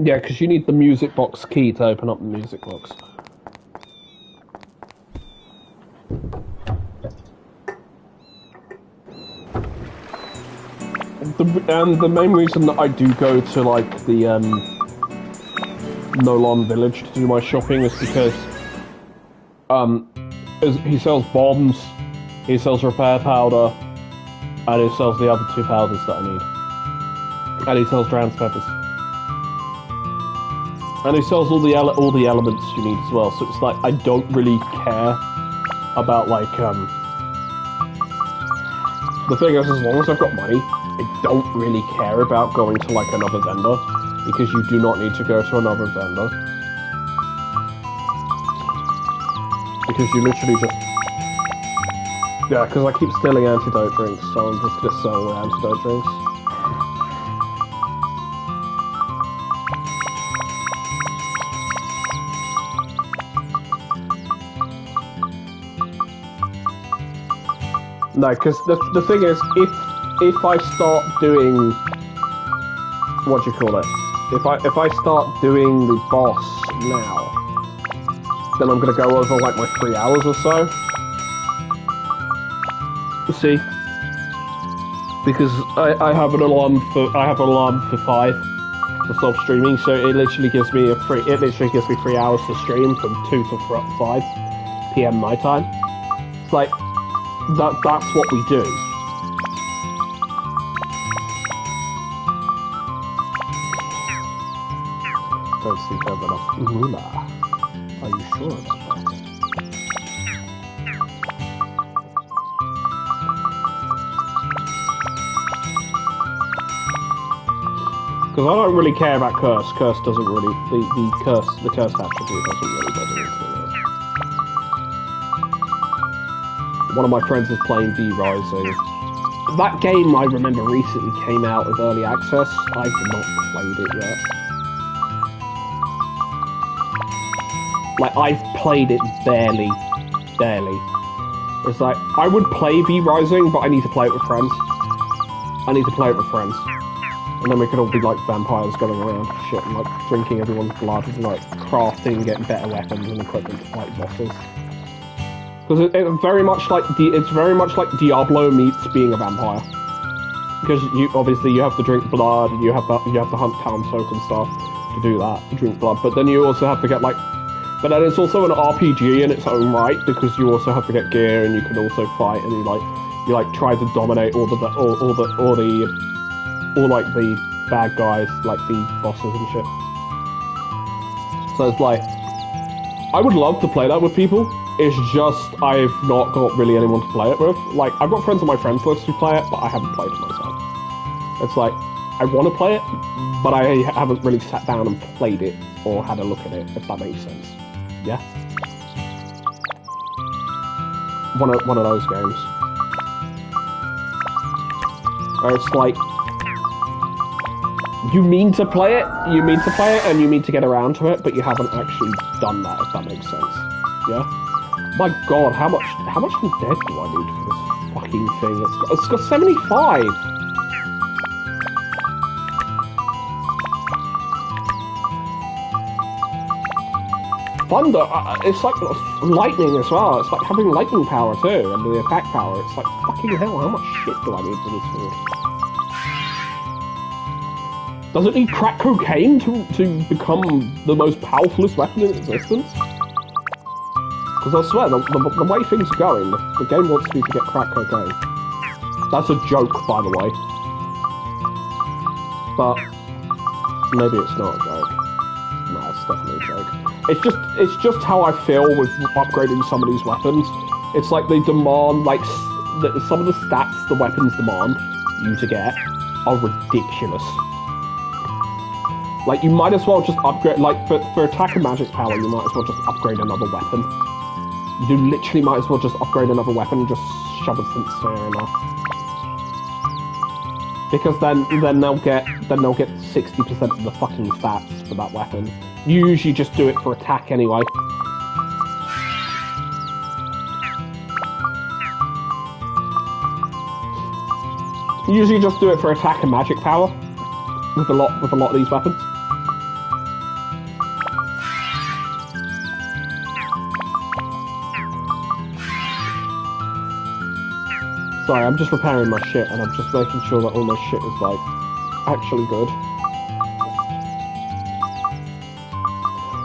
Yeah, because you need the music box key to open up the music box. And the main reason that I do go to, like, the, Nolan Village to do my shopping is because, he sells bombs, he sells repair powder, and he sells the other 2 powders that I need. And he sells Drowned Peppers. And he sells all the elements you need as well, so it's like, I don't really care about, like, the thing is, as long as I've got money, I don't really care about going to, like, another vendor, because you do not need to go to another vendor. Because you literally just... Yeah, because I keep stealing antidote drinks, so I'm just gonna sell the antidote drinks. No, because the thing is, if I start doing, what do you call it? If I start doing the boss now, then I'm gonna go over like my 3 hours or so. See, because I have an alarm for 5 for self streaming, so it literally gives me 3 hours to stream from 2 to 5 p.m. my time. It's like. That's what we do. Don't sleep over enough moolah. Are you sure about that? Because I don't really care about curse. Curse doesn't really the curse attribute doesn't really bother me too much. One of my friends was playing V-Rising. That game, I remember, recently came out with early access. I've not played it yet. Like, I've played it barely. It's like, I would play V-Rising, but I need to play it with friends. And then we could all be like vampires going around and shit, and like drinking everyone's blood, and like crafting and getting better weapons and equipment to fight bosses. Because it's very much like Diablo meets being a vampire. Because you have to drink blood, and you have to hunt townsfolk and stuff to do that, to drink blood. But then you also have to get like, but then it's also an RPG in its own right, because you also have to get gear, and you can also fight, and you try to dominate all the bad guys, like the bosses and shit. So it's like, I would love to play that with people. It's just, I've not got really anyone to play it with. Like, I've got friends on my friends list who play it, but I haven't played it myself. It's like, I want to play it, but I haven't really sat down and played it, or had a look at it, if that makes sense. Yeah? One of those games. Where it's like, you mean to play it, and you mean to get around to it, but you haven't actually done that, if that makes sense. Yeah? My god, how much undead do I need for this fucking thing? It's got 75! Thunder, it's like lightning as well. It's like having lightning power too, and the attack power. It's like, fucking hell, how much shit do I need for this sword? Does it need crack cocaine to become the most powerfulest weapon in existence? Because I swear, the way things are going, the game wants me to get crack cocaine. That's a joke, by the way. But maybe it's not a joke. No, it's definitely a joke. It's just how I feel with upgrading some of these weapons. It's like they demand, like, some of the stats the weapons demand you to get are ridiculous. Like, you might as well just upgrade, like, for attack and magic power, you might as well just upgrade another weapon. You literally might as well just upgrade another weapon and just shove a sincere enough. Because then they'll get 60% of the fucking stats for that weapon. You usually just do it for attack anyway. You usually just do it for attack and magic power with a lot of these weapons. Sorry, I'm just repairing my shit and I'm just making sure that all my shit is, like, actually good.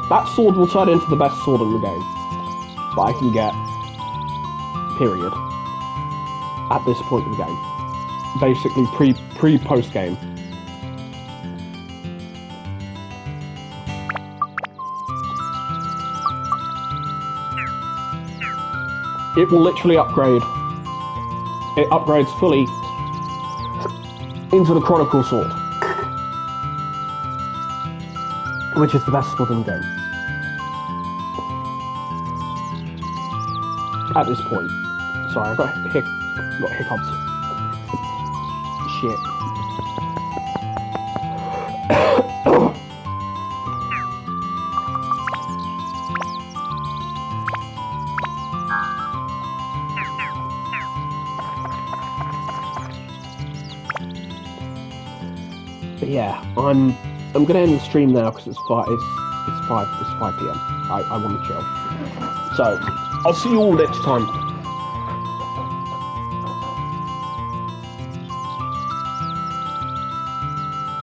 That sword will turn into the best sword in the game that I can get, period, at this point in the game. Basically, pre-post game. It will literally upgrade. It upgrades fully into the Chronicle Sword, which is the best sword in the game. At this point. Sorry, I've got hiccups. Shit. But yeah, I'm gonna end the stream now because it's 5 p.m. I want to chill. So I'll see you all next time.